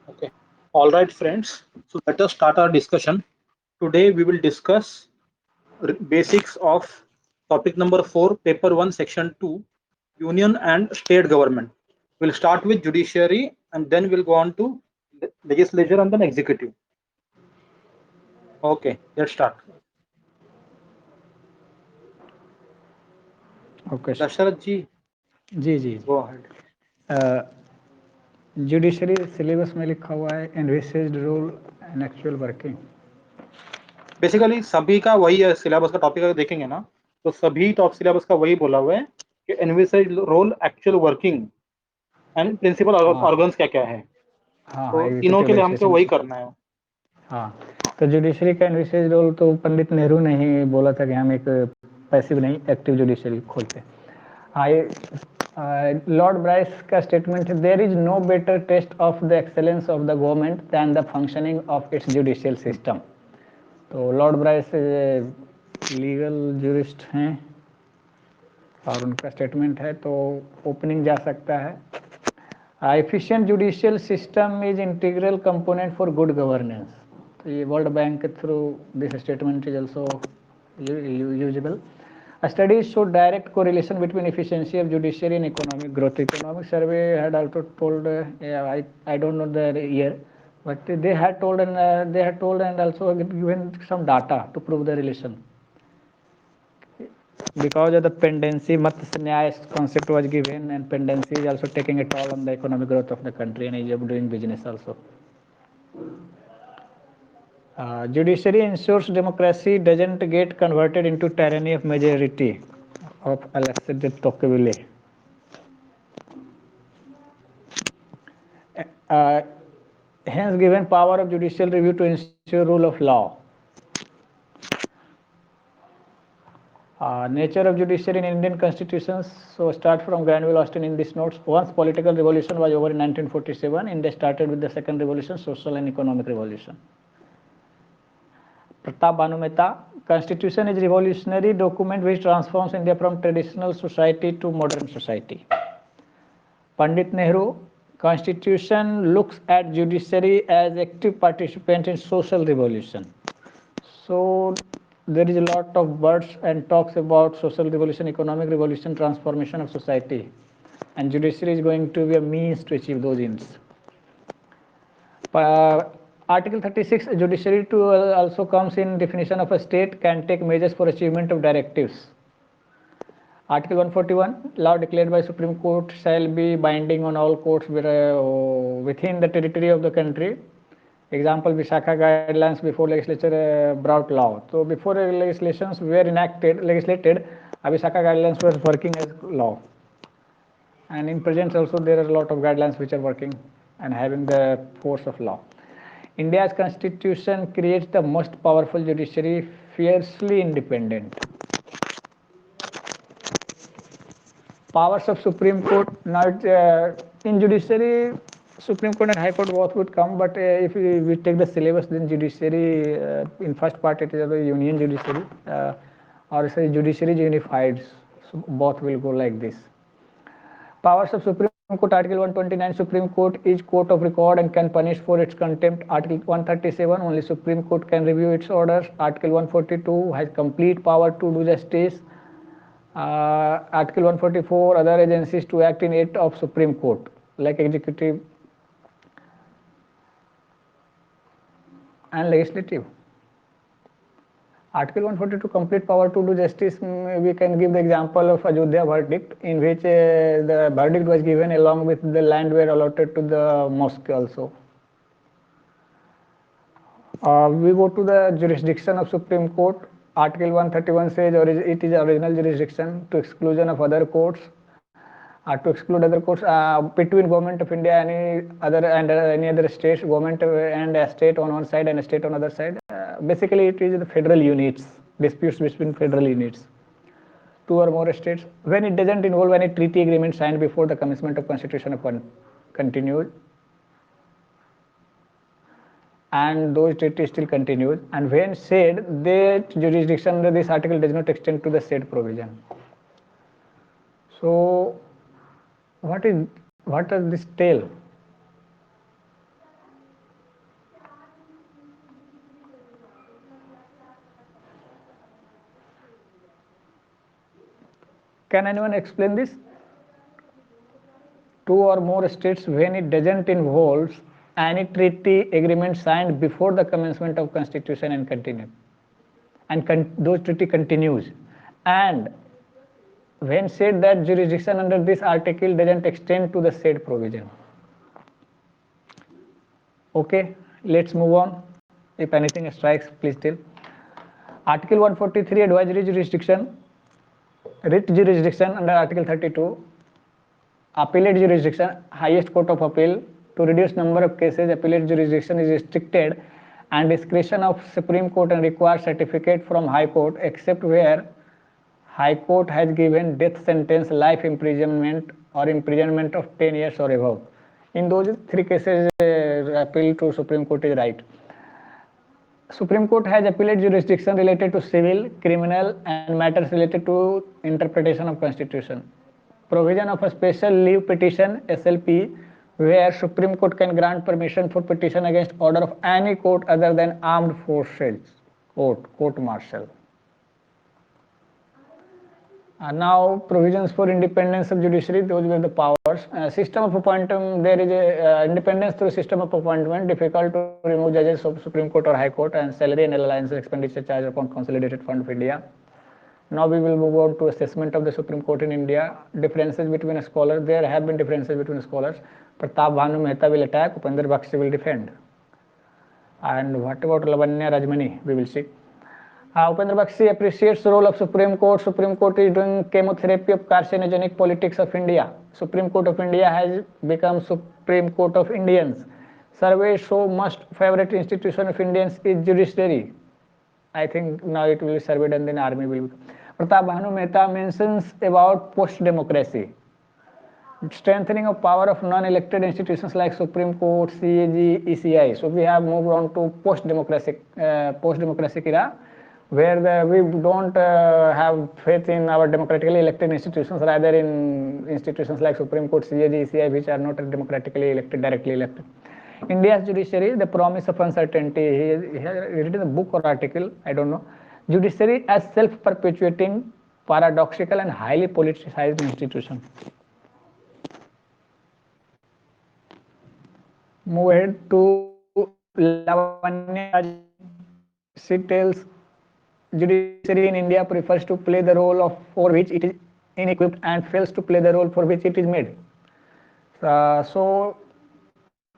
Okay. All right, friends. So let us start our discussion. Today we will discuss basics of topic number 4, paper 1, section 2, union and state government. We'll start with judiciary and then we'll go on to legislature and then executive. Okay, let's start. Okay Dasharath ji, जी जी go ahead. जी judiciary syllabus में लिखा हुआ है envisaged rule and actual working basically सभी का वही है, सिलेबस का टॉपिक अगर देखेंगे ना तो सभी टॉप सिलेबस का वही बोला हुआ है कि envisages role, actual working and principle हाँ ऑर्गन्स क्या क्या है, हाँ हाँ तो तीनों एग्जीक्यूटिव के लिए हमको लेजिस्लेशन वही करना है. हाँ तो जुडिशरी का एनविसेज रोल तो पंडित नेहरू ने ही बोला था कि हम एक पैसिव नहीं एक्टिव जुडिशरी खोलते हाँ ये लॉर्ड ब्राइस का स्टेटमेंट है there is no better test of the excellence of the government than the functioning of its judicial system तो लॉर्ड ब्राइस लीगल जूरिस्ट हैं और उनका स्टेटमेंट है तो ओपनिंग जा सकता है efficient judicial system is integral component for good governance तो ये वर्ल्ड बैंक के through this statement is also usable studies show direct correlation between efficiency of judiciary and economic growth economic survey had also told I don't know the year but they had told and also given some data to prove the relation because of the pendency Matsya Nyaya concept was given and pendency is also taking a toll on the economic growth of the country and ease of doing business also. Judiciary ensures democracy doesn't get converted into tyranny of majority of elected Tocqueville. Uh, Hence given power of judicial review to ensure rule of law. Nature of judiciary in Indian constitutions. So start from Granville Austin in these notes. Once political revolution was over in 1947, India started with the second revolution, social and economic revolution. Pratap Banu Mehta, Constitution is revolutionary document which transforms India from traditional society to modern society. Pandit Nehru, Constitution looks at judiciary as active participant in social revolution. So there is a lot of words and talks about social revolution, economic revolution, transformation of society, and judiciary is going to be a means to achieve those ends. Uh, Article 36 judiciary to also comes in definition of a state can take measures for achievement of directives. Article 141 law declared by Supreme Court shall be binding on all courts within the territory of the country. Example Vishakha guidelines before legislature brought law. So before legislations were legislated, Vishakha guidelines were working as law. And in present also there are a lot of guidelines which are working and having the force of law. India's constitution creates the most powerful judiciary, fiercely independent. Powers of Supreme Court. Now, in judiciary, Supreme Court and High Court both would come, but if we take the syllabus, then judiciary in first part it is a union judiciary, or say judiciary is unified. So both will go like this. Powers of Supreme Court, Article 129, Supreme Court is court of record and can punish for its contempt. Article 137, only Supreme Court can review its orders. Article 142 has complete power to do justice. Article 144, other agencies to act in aid of Supreme Court, like executive and legislative. Article 142, complete power to do justice. We can give the example of Ayodhya verdict, in which the verdict was given along with the land were allotted to the mosque also. We go to the jurisdiction of Supreme Court. Article 131 says it is original jurisdiction to exclusion of other courts. To exclude other courts between government of India any other states, government and a state on one side and a state on other side. Basically, it is the federal units, disputes between federal units, two or more states. When it doesn't involve any treaty agreement signed before the commencement of constitution of one continued, and those treaties still continues. And when said that jurisdiction under this article does not extend to the said provision. So what does this tell? Can anyone explain this? Two or more states when it doesn't involve any treaty agreement signed before the commencement of constitution and continue, and those treaty continues, and when said that jurisdiction under this article doesn't extend to the said provision. Okay, let's move on. If anything strikes, please tell. Article 143, advisory jurisdiction, writ jurisdiction under Article 32, appellate jurisdiction, highest court of appeal. To reduce number of cases, appellate jurisdiction is restricted and discretion of Supreme Court and requires certificate from High Court except where High Court has given death sentence, life imprisonment or imprisonment of 10 years or above. In those three cases, appeal to Supreme Court is right. Supreme Court has appellate jurisdiction related to civil, criminal and matters related to interpretation of Constitution. Provision of a special leave petition SLP where Supreme Court can grant permission for petition against order of any court other than armed forces court martial. Now provisions for independence of judiciary, those were the powers. System of appointment, there is a independence through system of appointment, difficult to remove judges of Supreme Court or High Court, and salary and alliance expenditure charged upon Consolidated Fund of India. Now we will move on to assessment of the Supreme Court in India. Differences between a scholar, there have been differences between scholars. Pratap Bhanu Mehta will attack, Upendra Bakshi will defend. And what about Lavanya Rajmani, we will see. Upendra Bakshi appreciates the role of Supreme Court. Supreme Court is doing chemotherapy of carcinogenic politics of India. Supreme Court of India has become Supreme Court of Indians. Surveys show most favorite institution of Indians is judiciary. I think now it will be surveyed and then army will be. Pratap Bhanu Mehta mentions about post-democracy. Strengthening of power of non-elected institutions like Supreme Court, CAG, ECI. So we have moved on to post-democratic era, where we don't have faith in our democratically elected institutions, rather in institutions like Supreme Court, CAG, ECI, which are not democratically elected, directly elected. India's judiciary, the promise of uncertainty. He has written a book or article, I don't know. Judiciary as self-perpetuating, paradoxical and highly politicized institution. Move ahead to Lavanya. She tells judiciary in India prefers to play the role of for which it is inequipped and fails to play the role for which it is made. So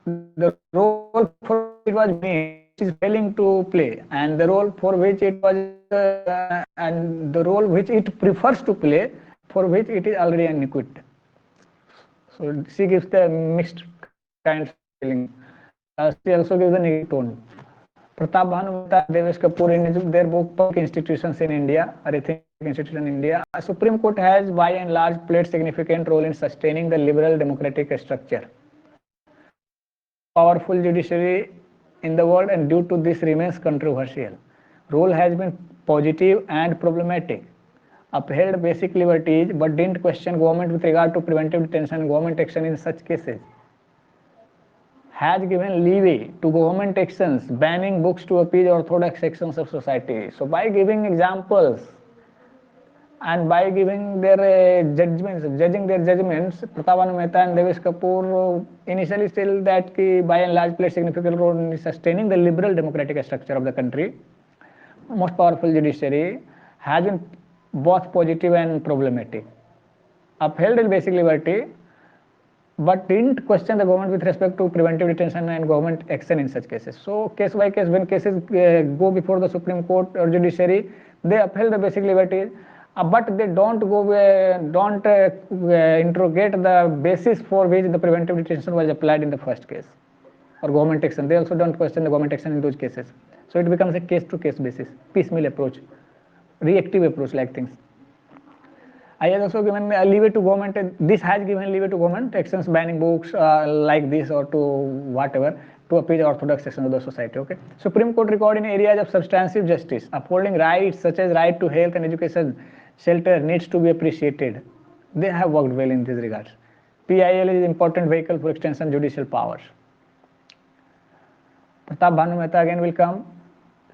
the role for which it was made is failing to play, and the role for which it was and the role which it prefers to play, for which it is already inequipped. So she gives the mixed kind of feeling. She also gives the negative tone. Pratap Bhanu Mehta, Devesh Kapoor in their book Public Institutions in India, Arithmetic Institution in India. Supreme Court has by and large played significant role in sustaining the liberal democratic structure. Powerful judiciary in the world, and due to this remains controversial. Role has been positive and problematic. Upheld basic liberties but didn't question government with regard to preventive detention and government action in such cases. Has given leeway to government actions, banning books to appease orthodox sections of society. So by giving examples and by giving their judgments, judging their judgments, Pratap Bhanu Mehta and Devesh Kapoor initially still that by and large played significant role in sustaining the liberal democratic structure of the country. Most powerful judiciary has been both positive and problematic. Upheld in basic liberty, but didn't question the government with respect to preventive detention and government action in such cases. So case by case, when cases go before the Supreme Court or judiciary, they upheld the basic liberties, but they don't interrogate the basis for which the preventive detention was applied in the first case or government action. They also don't question the government action in those cases. So it becomes a case-to-case basis, piecemeal approach, reactive approach like things. I have also given leeway to government. This has given leeway to government actions, banning books like this or to whatever, to appease orthodox sections of the society. Okay. Supreme Court record in areas of substantive justice, upholding rights such as right to health and education, shelter needs to be appreciated. They have worked well in this regard. PIL is an important vehicle for extension judicial powers. Pratap Bhanu Mehta again will come.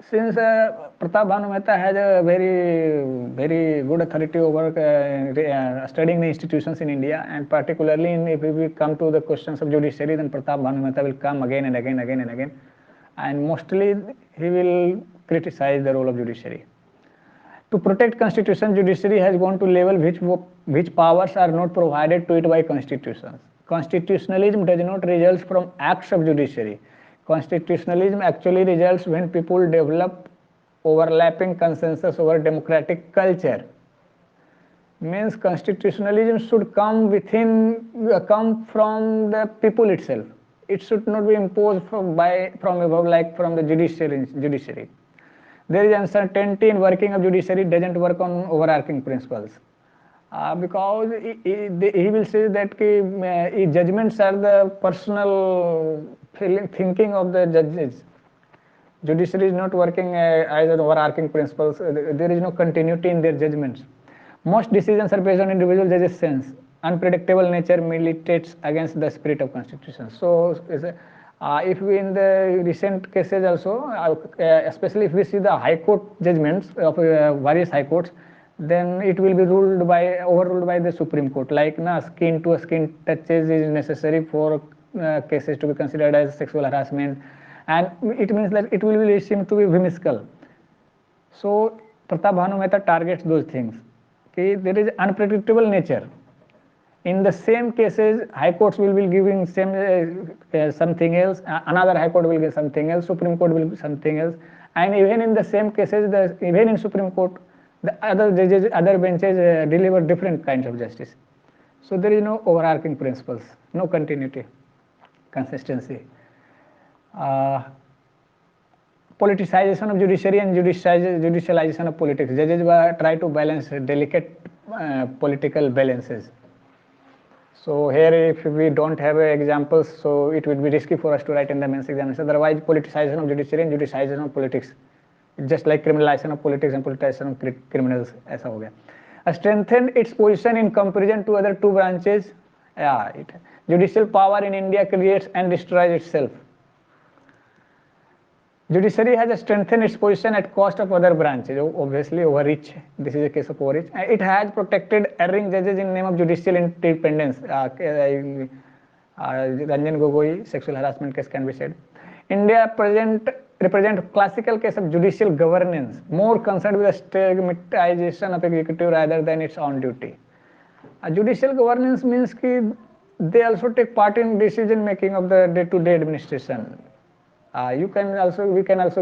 Since Pratap Bhanu Mehta has a very good authority over studying the institutions in India, and particularly if we come to the questions of judiciary, then Pratap Bhanu Mehta will come again and again, and mostly he will criticize the role of judiciary. To protect constitution, judiciary has gone to level which powers are not provided to it by constitutions. Constitutionalism does not result from acts of judiciary. Constitutionalism actually results when people develop overlapping consensus over democratic culture. Means constitutionalism should come from the people itself. It should not be imposed from above, like from the judiciary. There is uncertainty in working of judiciary doesn't work on overarching principles. Because he will say that judgments are the personal thinking of the judges. Judiciary is not working as an overarching principles. There is no continuity in their judgments. Most decisions are based on individual judges' sense. Unpredictable nature militates against the spirit of constitution. So, if we in the recent cases also, especially if we see the high court judgments of various high courts, then it will be overruled by the Supreme Court. Like skin to skin touches is necessary for cases to be considered as sexual harassment, and it means that it will be seem to be whimsical. So Pratap Bhanu Mehta targets those things. Okay, there is unpredictable nature. In the same cases, high courts will be giving something else, another high court will give something else, Supreme Court will give something else, and even in the same cases, even in Supreme Court, the other judges, other benches deliver different kinds of justice. So there is no overarching principles, no continuity, consistency. Politicization of judiciary and judicialization of politics. Judges try to balance delicate political balances. So here, if we don't have examples, so it would be risky for us to write in the mains examination. Otherwise, politicization of judiciary and judicialization of politics, just like criminalization of politics and politicization of criminals, ऐसा हो गया. Strengthen its position in comparison to other two branches. Judicial power in India creates and destroys itself. Judiciary has strengthened its position at cost of other branches, obviously overreach. This is a case of overreach. It has protected erring judges in name of judicial independence. Ranjan Gogoi sexual harassment case can be said. India represent classical case of judicial governance, more concerned with the stigmatization of executive rather than its own duty. Judicial governance means that they also take part in decision making of the day-to-day administration. We can also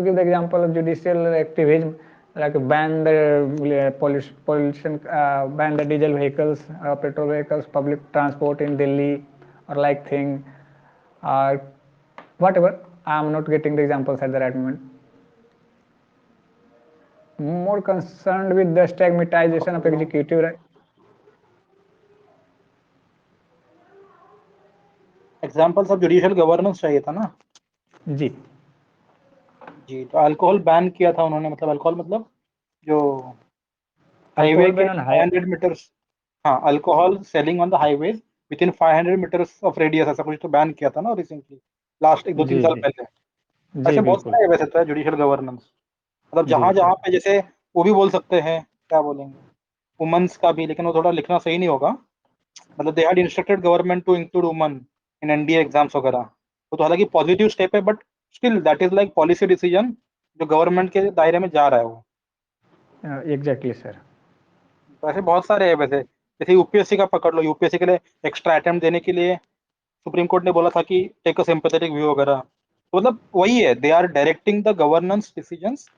give the example of judicial activism, like ban the pollution, ban the diesel vehicles, petrol vehicles, public transport in Delhi, or like thing, whatever. I am not getting the examples at the right moment. More concerned with the stigmatization of executive, right? Examples of judicial governance चाहिए था ना जी जी. तो alcohol ban किया था उन्होंने, मतलब alcohol मतलब जो हाईवे के 500 मीटर्स, हाँ, alcohol selling on the highway within 500 metres of radius, ऐसा कुछ तो बैन किया था ना रिसेंटली, लास्ट 1-2-3 साल पहले. ऐसे बहुत सारे वैसे तो है जुडिशियल गवर्नेंस. मतलब जहाँ जहाँ पे जैसे वो भी बोल सकते हैं, क्या बोलेंगे, वुमेन्स का भी, लेकिन वो थोड़ा लिखना सही नहीं होगा. मतलब they had instructed government to include women in NDA exams वगैरह. तो हालांकि पॉजिटिव स्टेप है, but still that is like policy decision जो गवर्नमेंट के दायरे में जा रहा है वो. Exactly sir. तो ऐसे बहुत सारे है वैसे. जैसे यूपीएससी का पकड़ लो, यूपीएससी के लिए एक्स्ट्रा अटेम्प्ट देने के लिए सुप्रीम कोर्ट ने बोला था कि टेक अ सिंपैथेटिक व्यू वगैरह. तो मतलब वही है, they are directing the governance decisions,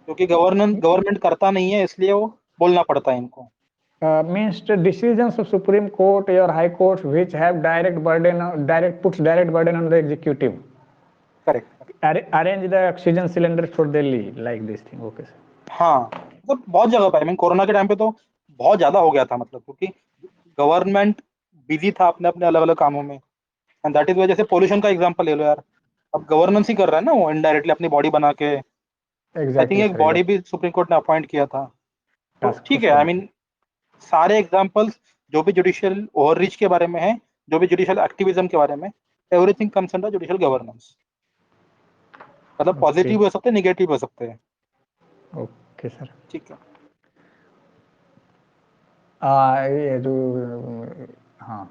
क्योंकि गवर्नमेंट करता नहीं है, इसलिए वो बोलना पड़ता है इनको. Means the decisions of Supreme Court or High Court which have direct burden on the executive. Correct. Arrange the oxygen cylinders for Delhi, like this thing. Okay sir. हाँ, मतलब बहुत जगह पे, कोरोना के टाइम पे तो बहुत ज्यादा हो गया था, मतलब क्योंकि गवर्नमेंट बिजी था अपने अपने अलग अलग कामों में. एंड दैट इज वजह से पोल्यूशन का एग्जांपल ले लो यार, अब गवर्नेंस ही कर रहा है ना वो इनडायरेक्टली अपनी बॉडी बना के. आई थिंक एक बॉडी भी सुप्रीम कोर्ट ने अपॉइंट किया था. तो ठीक है, आई मीन सारे एग्जांपल्स जो भी जुडिशियल ओवररीच के बारे में है, जो भी जुडिशियल एक्टिविज्म के बारे में, everything comes under judicial governance. मतलब Okay. पॉजिटिव हो सकते हैं, निगेटिव हो सकते हैं। Okay sir. ठीक है। ये जो हाँ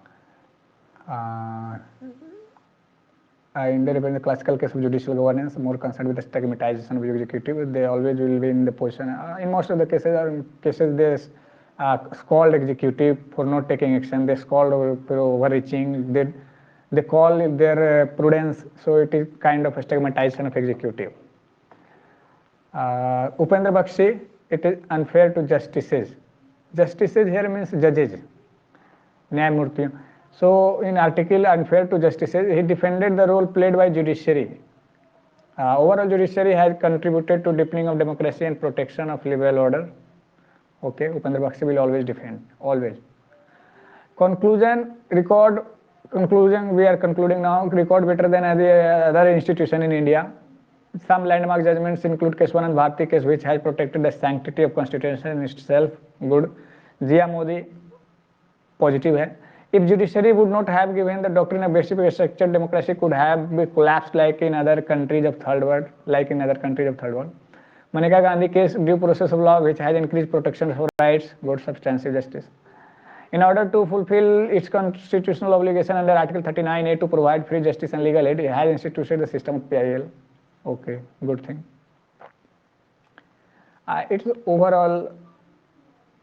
independent classical case of judicial governance more concerned with the stigmatization of executive. They always will be in the position. In most of the cases they scold executive for not taking action. They scold for overreaching. They call their prudence. So it is kind of a stigmatization of executive. Upendra Bakshi, it is unfair to justices. Justices here means judges, Nyayamurti. So in article unfair to justices, he defended the role played by judiciary. Overall, judiciary has contributed to deepening of democracy and protection of legal order. Okay, Upendra Bakshi will always defend, always. Conclusion, we are concluding now, record better than any other institution in India. Some landmark judgments include Keswanand Bharti case, which has protected the sanctity of constitution in itself. Good. Jia Modi, positive hai. If judiciary would not have given the doctrine of basic structured democracy could have collapsed like in other countries of third world, Maneka Gandhi case, due process of law, which has increased protection for rights, good substantive justice. In order to fulfill its constitutional obligation under Article 39A to provide free justice and legal aid, it has instituted the system of PIL. Okay, good thing. It's overall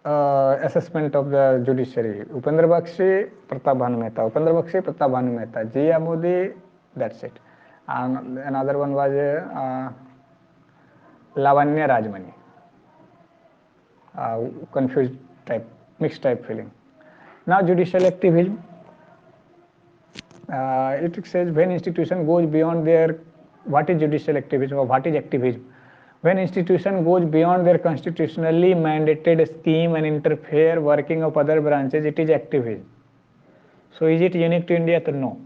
assessment of the judiciary. Upendra Bakshi, Pratap Bhanu Mehta. Upendra Bakshi, Pratap Bhanu Mehta. Jia Modi, that's it. And another one was Lavanya Rajmani. Confused type, mixed type feeling. Now judicial activism. It says when institution goes beyond their, what is judicial activism or what is activism? When institution goes beyond their constitutionally mandated scheme and interfere working of other branches, it is activism. So is it unique to India? No.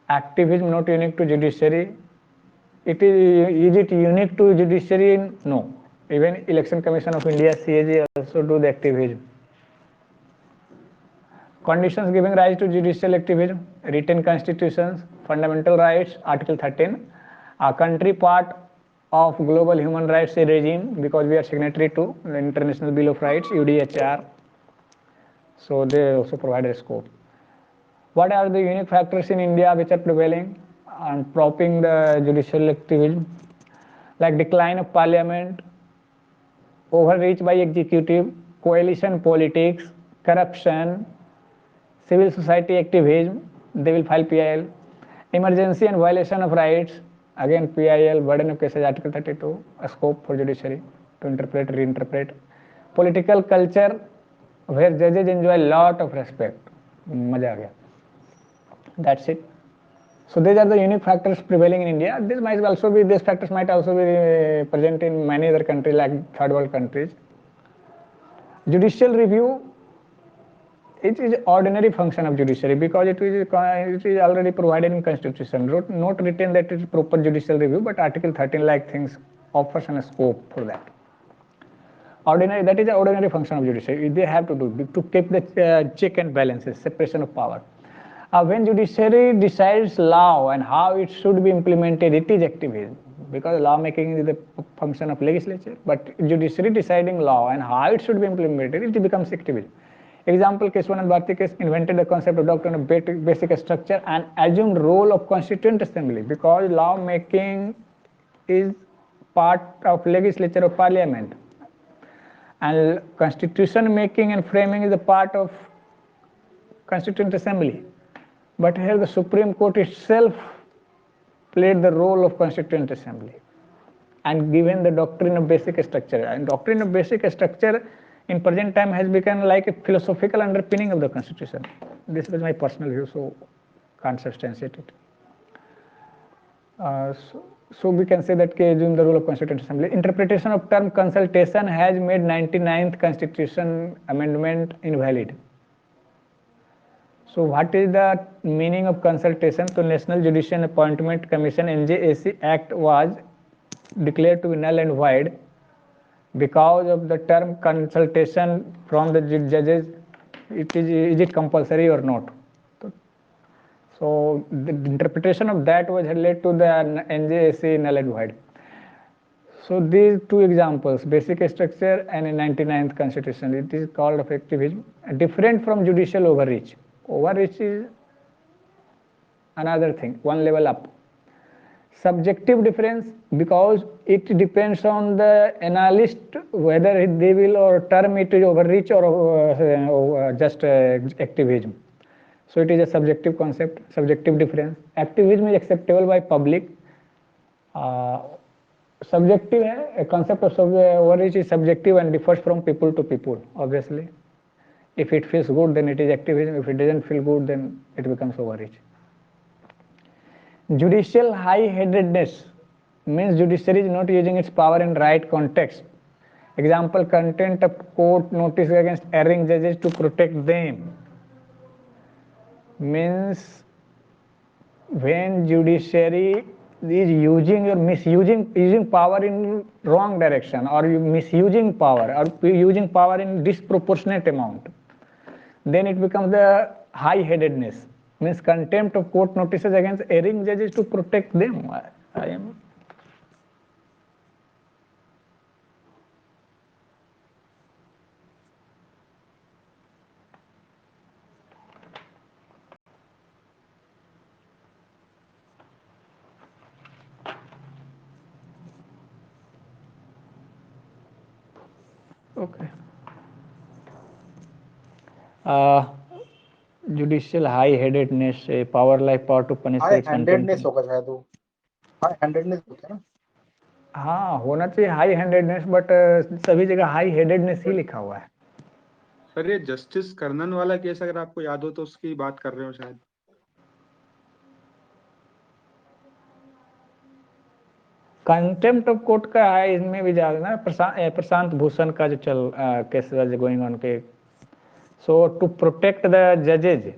Activism not unique to judiciary. Is it unique to judiciary? No. Even Election Commission of India, CAG, also do the activism. Conditions giving rise to judicial activism, written constitutions, fundamental rights, Article 13, a country part of global human rights regime because we are signatory to the International Bill of Rights, UDHR. So they also provide a scope. What are the unique factors in India which are prevailing and propping the judicial activism? Like decline of parliament, overreach by executive, coalition politics, corruption, civil society activism, they will file PIL. Emergency and violation of rights, again PIL, burden of cases, Article 32, a scope for judiciary to interpret, reinterpret. Political culture, where judges enjoy a lot of respect. Maja aa gaya. That's it. So these are the unique factors prevailing in India. These factors might also be present in many other countries like third world countries. Judicial review, it is ordinary function of judiciary because it is already provided in constitution. Not written that it is proper judicial review, but Article 13 like things offers a scope for that. Ordinary, that is the ordinary function of judiciary. They have to do to keep the check and balances, separation of power. When judiciary decides law and how it should be implemented, it is activism because law making is the function of legislature. But judiciary deciding law and how it should be implemented, it becomes activism. Example, Keswanand Bharti case invented the concept of doctrine of basic structure and assumed role of constituent assembly because law making is part of legislature of parliament and constitution making and framing is a part of constituent assembly. But here the Supreme Court itself played the role of constituent assembly and given the doctrine of basic structure. And doctrine of basic structure in present time has become like a philosophical underpinning of the constitution. This was my personal view, so can't substantiate it. So we can say that assume the role of constituent assembly. Interpretation of term consultation has made 99th constitution amendment invalid. So what is the meaning of consultation? So National Judicial Appointment Commission NJAC Act was declared to be null and void because of the term consultation from the judges. Is it compulsory or not? So the interpretation of that was led to the NJSC null and void. So these two examples, basic structure and a 99th constitution, it is called effectivism, different from judicial overreach. Overreach is another thing, one level up. Subjective difference, because it depends on the analyst whether they will or term it is overreach or just activism. So it is a subjective concept, subjective difference. Activism is acceptable by public. Subjective है, a concept of overreach is subjective and differs from people to people, obviously. If it feels good, then it is activism. If it doesn't feel good, then it becomes overreach. Judicial high-headedness means judiciary is not using its power in right context. Example, content of court notice against erring judges to protect them. Means when judiciary is using or using power in wrong direction, or misusing power, or using power in disproportionate amount, then it becomes the high-headedness. Means contempt of court notices against erring judges to protect them. I am. Okay. Judicial high-headedness, a power like power to punish for its high-handedness होगा शायद वो, high-handedness होता है ना। हाँ, होना चाहिए high handedness, but सभी जगह हाई हेडेडनेस ही लिखा हुआ है। सर ये जस्टिस कर्नन वाला केस अगर आपको याद हो तो उसकी बात कर रहे हो शायद। कंटेम्प्ट ऑफ कोर्ट का है इसमें भी ज्यादा ना, प्रशांत भूषण का जो चल केस गोइंग ऑन के। सो टू प्रोटेक्ट द जजेज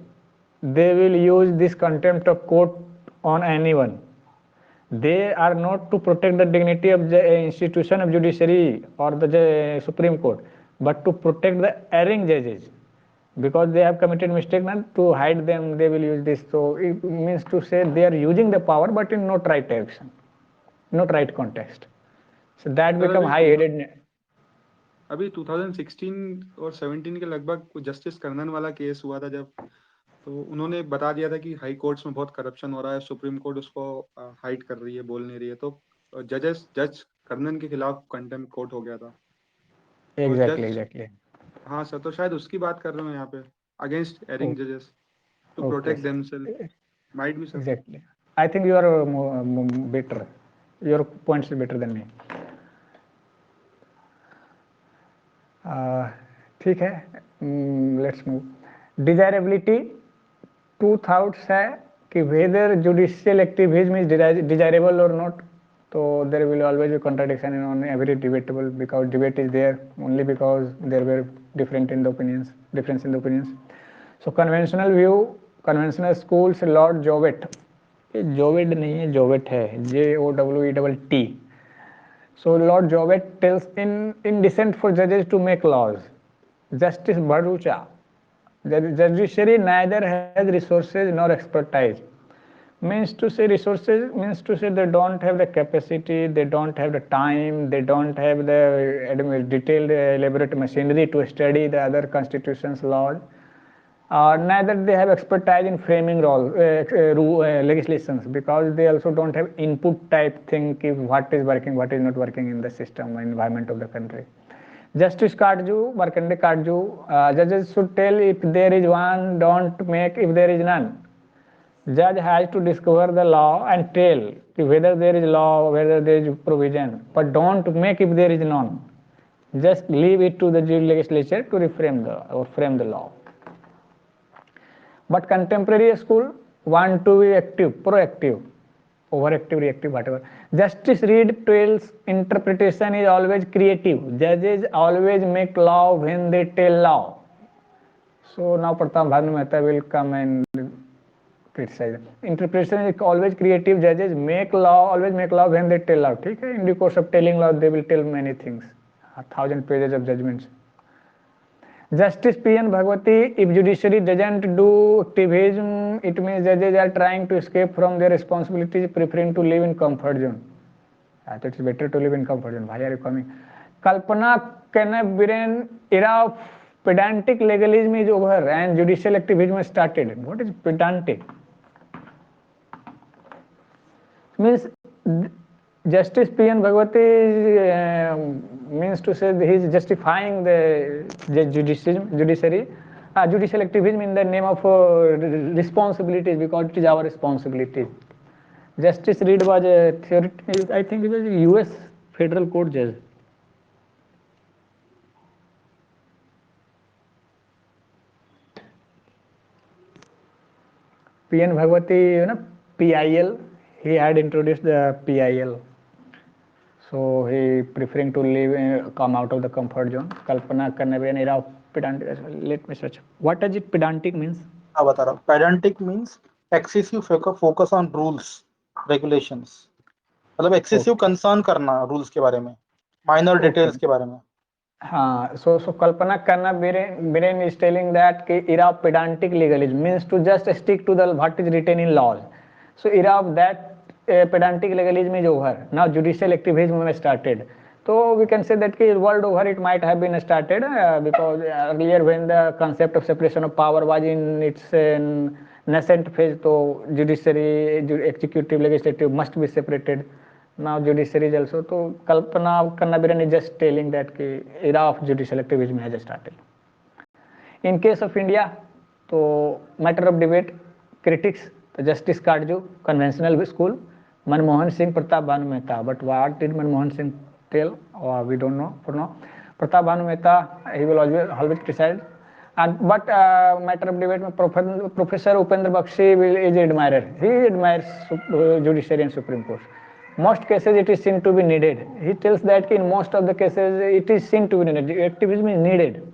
they will use this contempt of court on anyone. They are not to protect the dignity of the institution of judiciary or the Supreme Court, but to protect the erring judges, because they have committed mistake. Not to hide them, they will use this. So it means to say they are using the power, but in not right direction, not right context. So that become high-headed. अभी 2016 और 17 के लगभग justice Karnan वाला case हुआ था जब, तो उन्होंने बता दिया था कि हाई कोर्ट्स में बहुत करप्शन हो रहा है, सुप्रीम कोर्ट उसको हाइड कर रही है, बोल नहीं रही है, तो जज कर्नन के खिलाफ कंटेम्प्ट कोर्ट हो गया था। एग्जैक्टली। हाँ सर, तो शायद उसकी बात कर रहे हो यहाँ पे, अगेंस्ट एरिंग जजेस to protect themselves, might be sir. Exactly, I think you are better, your points better than me. ठीक है, let's move. Desirability, two thoughts है कि whether judicial activism is desirable और नॉट. तो there will always be contradiction in on every debatable, because debate is there only because there were difference in the opinions. So conventional view, conventional schools, lord Jowett, ये Jowett नहीं है, जोवेट है, JOWET. So Lord Jowett tells in dissent for judges to make laws. Justice Bharucha, the judiciary neither has resources nor expertise. Means to say resources, means to say they don't have the capacity, they don't have the time, they don't have the detailed elaborate machinery to study the other constitutions laws. Neither they have expertise in framing legislations, because they also don't have input type thing, what is working, what is not working in the system and environment of the country. Justice Karju, Markande Karju, judges should tell if there is one, don't make if there is none. Judge has to discover the law and tell whether there is law, whether there is provision, but don't make if there is none. Just leave it to the legislature to frame the law. But contemporary school want to be active, proactive, overactive, reactive, whatever. Justice Reed tells interpretation is always creative. Judges always make law when they tell law. So now Pratap Bhanu Mehta will come and criticize. Interpretation is always creative. Judges always make law when they tell law. Okay? In the course of telling law, they will tell many things, 1,000 pages of judgments. Justice P.N. Bhagwati, if judiciary doesn't do activism, it means judges are trying to escape from their responsibilities, preferring to live in comfort zone. So it's better to live in comfort zone. Why are you coming? Kalpana Kannabiran, era of pedantic legalism is over and judicial activism has started. What is pedantic? Means Justice P.N. Bhagwati means to say he is justifying the judiciary, judicial activism in the name of responsibilities, because it is our responsibility. Justice Reed was a I think he was a US federal court judge. P.N. Bhagwati, PIL, he had introduced the PIL. So he preferring to live, come out of the comfort zone. Kalpana Kannabiran, era of pedantic. Let me search. What does it pedantic means? हाँ बता रहा हूँ. Pedantic means excessive focus on rules, regulations. मतलब excessive concern करना rules के बारे में, minor details के बारे में. हाँ, so Kalpana Kannabiran is telling that era of pedantic legalism means to just stick to the what is written in laws. So era of that pedantic legalism is over. Now judicial activism has started. So we can say that world over it might have been started because earlier when the concept of separation of power was in its nascent phase, so judiciary, executive, legislative must be separated. Now judiciary is also. So Kalpana Kannabiran is just telling that era of judicial activism has started. In case of India, so matter of debate, critics, Justice Kardju, conventional school, Manmohan Singh, Pratap Bhanu Mehta. But what did Manmohan Singh tell? We don't know for now. Pratap Bhanu Mehta, he will always criticize. But matter of debate, Professor Upendra Bakshi is an admirer. He admires judiciary and Supreme Court. Most cases it is seen to be needed. He tells that in most of the cases it is seen to be needed. Activism is needed.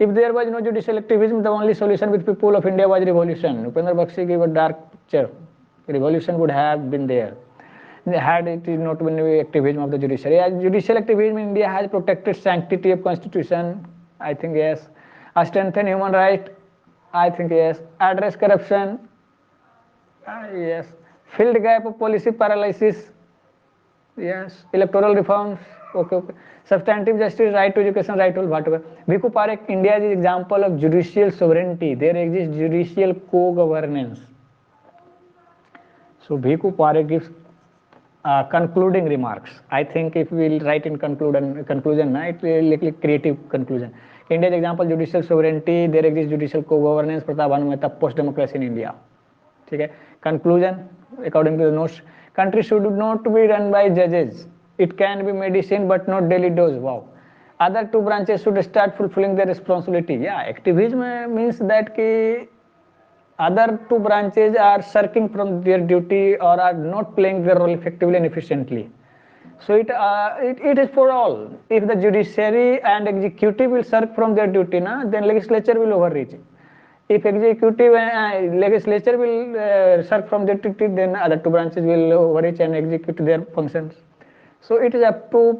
If there was no judicial activism, the only solution with people of India was revolution. Upendra Bakshi gave a dark picture. Revolution would have been there had it not been activism of the judiciary. As judicial activism in India has protected sanctity of constitution, I think yes. Strengthen human rights, I think yes. Address corruption, yes. Filled gap of policy paralysis, yes. Electoral reforms, okay. Substantive justice, right to education, right to whatever. Bhikkhu Parekh, India is an example of judicial sovereignty. There exists judicial co-governance. So Bhikkhu Parekh gives concluding remarks. I think if we will write in conclusion, it will like a creative conclusion. India's example, judicial sovereignty, there exists judicial co-governance, Pratap Bhanu Mehta, post-democracy in India. Okay. Conclusion, according to the notes, country should not be run by judges. It can be medicine but not daily dose. Wow. Other two branches should start fulfilling their responsibility. Yeah, activism means that other two branches are shirking from their duty or are not playing their role effectively and efficiently. So it is for all. If the judiciary and executive will shirk from their duty, then legislature will overreach. If executive and legislature will shirk from their duty, then other two branches will overreach and execute their functions. So it is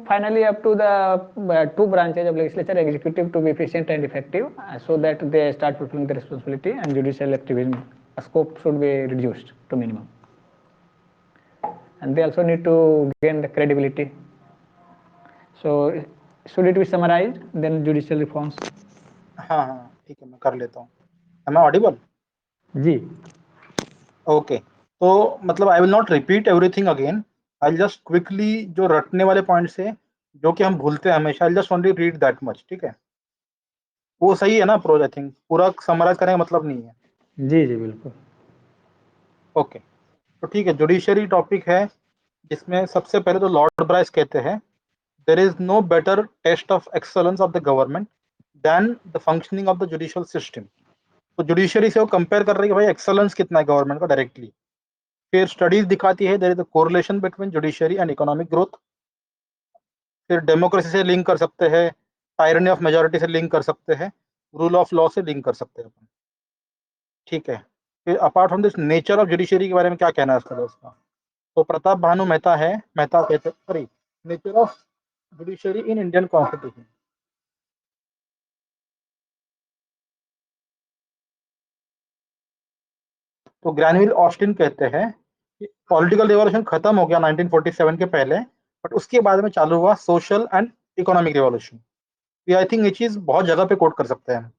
finally up to the two branches of legislature and executive to be efficient and effective, so that they start fulfilling the responsibility, and judicial activism scope should be reduced to minimum. And they also need to gain the credibility. So should it be summarized? Then judicial reforms. हाँ ठीक है, मैं कर लेता हूँ. Am I audible? Ji. Okay. तो मतलब I will not repeat everything again. I'll just quickly जो रटने वाले पॉइंट्स है जो कि हम भूलते हैं हमेशा, I'll just only read that much. ठीक है, वो सही है ना अप्रोच? आई थिंक पूरा समराइज करने का मतलब नहीं है. जी जी बिल्कुल. ओके, तो ठीक है. जुडिशरी टॉपिक है जिसमें सबसे पहले तो लॉर्ड ब्राइस कहते हैं there is no better test of excellence of the government than the functioning of the judicial system. तो जुडिशरी से वो कंपेयर कर रही है भाई एक्सेलेंस कितना है गवर्नमेंट का डायरेक्टली. फिर स्टडीज दिखाती है there is a correlation between judiciary and economic growth. फिर डेमोक्रेसी से लिंक कर सकते हैं, टायरनी ऑफ मेजोरिटी से लिंक कर सकते हैं, रूल ऑफ लॉ से लिंक कर सकते हैं अपन. ठीक है. फिर apart from this nature of judiciary के बारे में क्या कहना है इसका दोस्तों? तो प्रताप भानु मेहता है, मेहता कहते sorry, nature of judiciary in Indian constitution. तो ग्रैनविल ऑस्टिन कहते हैं कि पॉलिटिकल रिवॉल्यूशन खत्म हो गया 1947 के पहले, बट उसके बाद में चालू हुआ सोशल एंड इकोनॉमिक रिवॉल्यूशन। ये आई थिंक ये चीज बहुत जगह पे कोट कर सकते हैं।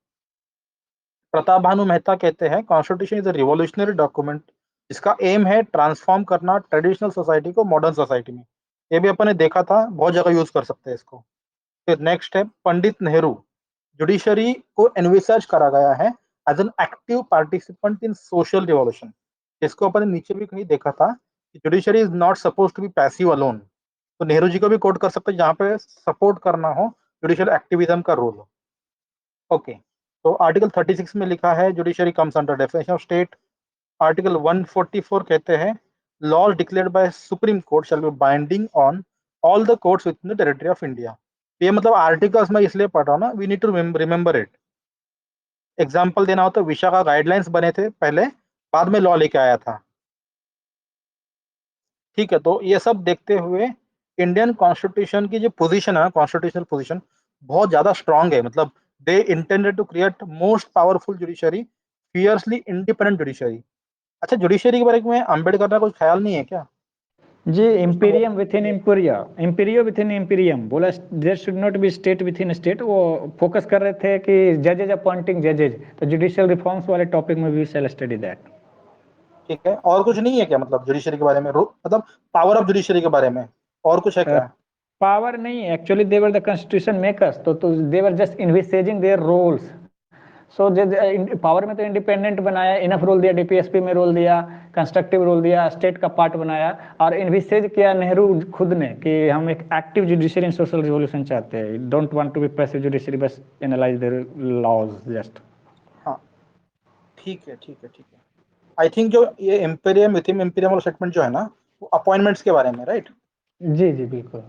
प्रताप भानु मेहता कहते हैं constitution is a revolutionary document जिसका एम है ट्रांसफॉर्म करना ट्रेडिशनल सोसाइटी को मॉडर्न सोसाइटी में। ये भी अपन ने देखा था, बहुत जगह यूज कर सकते हैं इसको। फिर नेक्स्ट है पंडित नेहरू, जुडिशरी को एनविसर्ज करा गया है as an active participant in social revolution. जिसको अपन ने नीचे भी कहीं देखा था कि judiciary is not suppose to be passive alone. तो नेहरू जी को भी कोट कर सकते हैं जहां पे सपोर्ट करना हो जुडिशियल एक्टिविज्म का रोल हो। ओके, तो आर्टिकल 36 में लिखा है judiciary comes under definition of state. Article 144 कहते हैं laws declared by Supreme Court shall be binding on all the courts within the territory of India. ये मतलब आर्टिकल्स मैं इसलिए पढ़ रहा हूँ ना, we need to remember it. Example देना हो तो विशाखा गाइडलाइंस बने थे पहले, बाद में लॉ लेके आया था। ठीक है, तो ये सब देखते हुए इंडियन कॉन्स्टिट्यूशन की जो पोजीशन है, कॉन्स्टिट्यूशनल पोजीशन बहुत ज्यादा स्ट्रांग है। मतलब they intended to create most powerful judiciary, fiercely independent judiciary. अच्छा, जुडिशरी के बारे में अंबेडकर का कुछ ख्याल नहीं है क्या? जी, Imperium with in Imperia, इम्पीरियो with in Imperium बोला, there should not be state with in state. वो फोकस कर रहे थे कि जजेज अपॉइंटिंग जजेज, तो जुडिशियल रिफॉर्म्स वाले टॉपिक में वी शैल स्टडी दैट। ठीक है, और कुछ नहीं है क्या मतलब जुडिशरी के बारे में, मतलब पावर ऑफ जुडिशरी के बारे में और कुछ है क्या? पावर नहीं, actually they were the constitution makers, तो they were just envisaging their roles. So power में तो इंडिपेंडेंट बनाया, इनफ रोल दिया, डीपीएसपी में रोल दिया, कंस्ट्रक्टिव रोल दिया, स्टेट का पार्ट बनाया, और इन्विसेज किया नेहरू खुद ने कि हम एक active judiciary in social revolution चाहते हैं, don't want to be passive judiciary, बस एनालाइज देयर लॉज जस्ट। हाँ, ठीक है ठीक है ठीक है। आई थिंक जो ये इम्पेरियम विथ इन इम्पेरियम वाला स्टेटमेंट जो है ना, वो अपॉइंटमेंट्स के बारे में, राइट? जी जी बिल्कुल।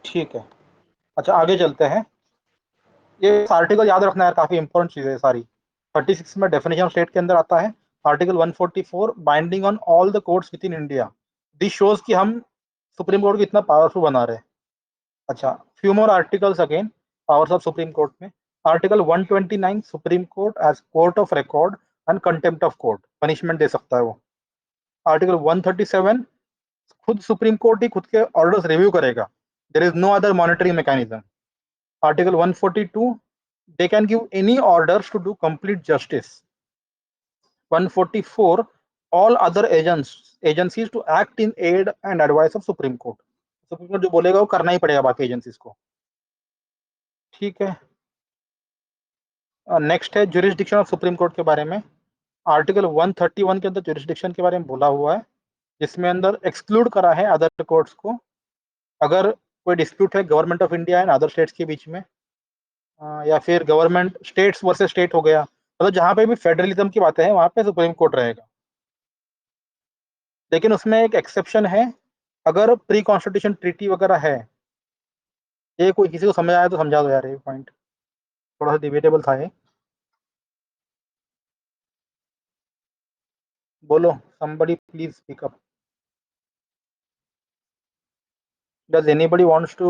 ठीक है, अच्छा आगे चलते हैं। ये आर्टिकल याद रखना है, काफी इंपॉर्टेंट चीज है सारी। 36 में डेफिनेशन ऑफ स्टेट के अंदर आता है। Article 144 binding on all the courts with in India. This shows कि हम सुप्रीम कोर्ट को इतना पावरफुल बना रहे हैं। अच्छा, few more articles again, powers of supreme court में। Article 129 supreme court as court of record and contempt of court, punishment दे सकता है वो। आर्टिकल 137 खुद सुप्रीम कोर्ट ही खुद के ऑर्डर्स रिव्यू करेगा, there is no other monitoring mechanism. Article 142 they can give any orders to do complete justice. 144 all other agencies to act in aid and advice of Supreme Court. Supreme court जो बोलेगा वो करना ही पड़ेगा बाकी agencies को। ठीक है, next है जुरिस्डिक्शन ऑफ सुप्रीम कोर्ट के बारे में। आर्टिकल 131 के अंदर जुरिस्डिक्शन के बारे में बोला हुआ है, जिसमें अंदर एक्सक्लूड करा है अदर कोर्ट्स को। अगर कोई डिस्प्यूट है government of India and other states के बीच में, या फिर गवर्नमेंट स्टेट्स वर्सेस स्टेट हो गया, मतलब जहां पे भी फेडरलिज्म की बातें हैं वहां पे सुप्रीम कोर्ट रहेगा। लेकिन उसमें एक एक्सेप्शन है, अगर प्री कॉन्स्टिट्यूशन ट्रीटी वगैरह है। ये कोई किसी को समझ आया तो समझा दो यार, ये पॉइंट थोड़ा सा डिबेटेबल था ये। बोलो, somebody please speak up. Does anybody wants to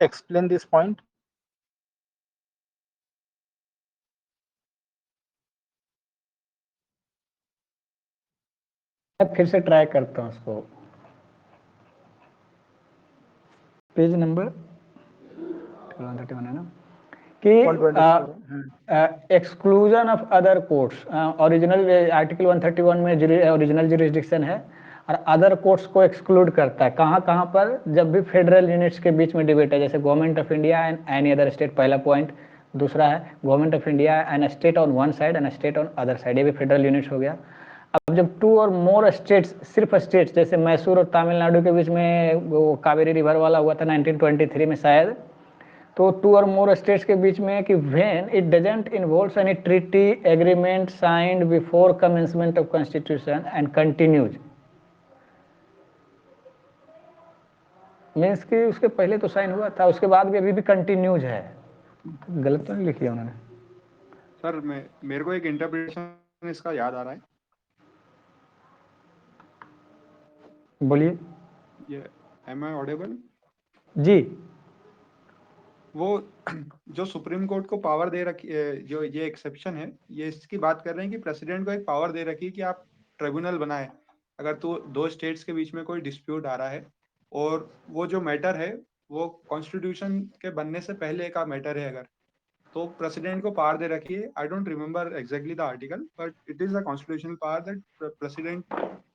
explain this point? मैं फिर से ट्राई करता हूँ उसको, पेज नंबर 131 है ना, कि 124। Exclusion of other courts. Original article 131 में ओरिजिनल जुरिस्डिक्शन है, और अदर कोर्ट्स को एक्सक्लूड करता है। कहाँ कहाँ पर? जब भी फेडरल यूनिट्स के बीच में डिबेट है, जैसे government of India and any other state, पहला पॉइंट। दूसरा है government of India and state on one side and state on other side, ये भी फेडरल यूनिट्स हो गया। अब जब टू और मोर स्टेट्स, सिर्फ स्टेट्स, जैसे मैसूर और तमिलनाडु के बीच में वो कावेरी रिवर वाला हुआ था 1923 में शायद, तो टू और मोर स्टेट्स के बीच में कि when it doesn't involves any treaty agreement signed before commencement of constitution and continues, means कि उसके पहले तो साइन हुआ था, उसके बाद भी अभी भी कंटिन्यूज है। गलत तो नहीं लिखी है उन्होंने? सर मेरे को एक इंटरप्रिटेशन इसका याद आ रहा है। बोलिए। ये एम आई ऑडिबल? जी वो जो सुप्रीम कोर्ट को पावर दे रखी है, जो ये एक्सेप्शन है, ये इसकी बात कर रहे हैं कि प्रेसिडेंट को एक पावर दे रखी है कि आप ट्रिब्यूनल बनाए अगर तो दो स्टेट्स के बीच में कोई डिस्प्यूट आ रहा है और वो जो मैटर है वो कॉन्स्टिट्यूशन के बनने से पहले का मैटर है, अगर तो प्रेसिडेंट को पावर दे रखी है। I don't remember exactly the article, but it is a constitutional power that president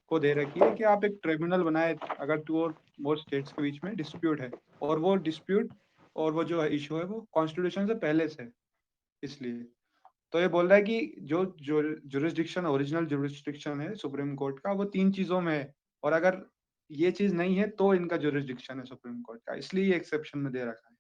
को दे रखी है कि आप एक ट्रिब्यूनल बनाए अगर टू और मोर स्टेट्स के बीच में डिस्प्यूट है और वो डिस्प्यूट और वो जो इशू है वो कॉन्स्टिट्यूशन से पहले से है। इसलिए तो ये बोल रहा है कि जो जो जुरिस्डिक्शन, ओरिजिनल जुरिस्डिक्शन है सुप्रीम कोर्ट का, वो तीन चीजों में है और अगर ये चीज नहीं है तो इनका जुरिस्डिक्शन है सुप्रीम कोर्ट का, इसलिए ये एक्सेप्शन में दे रखा है।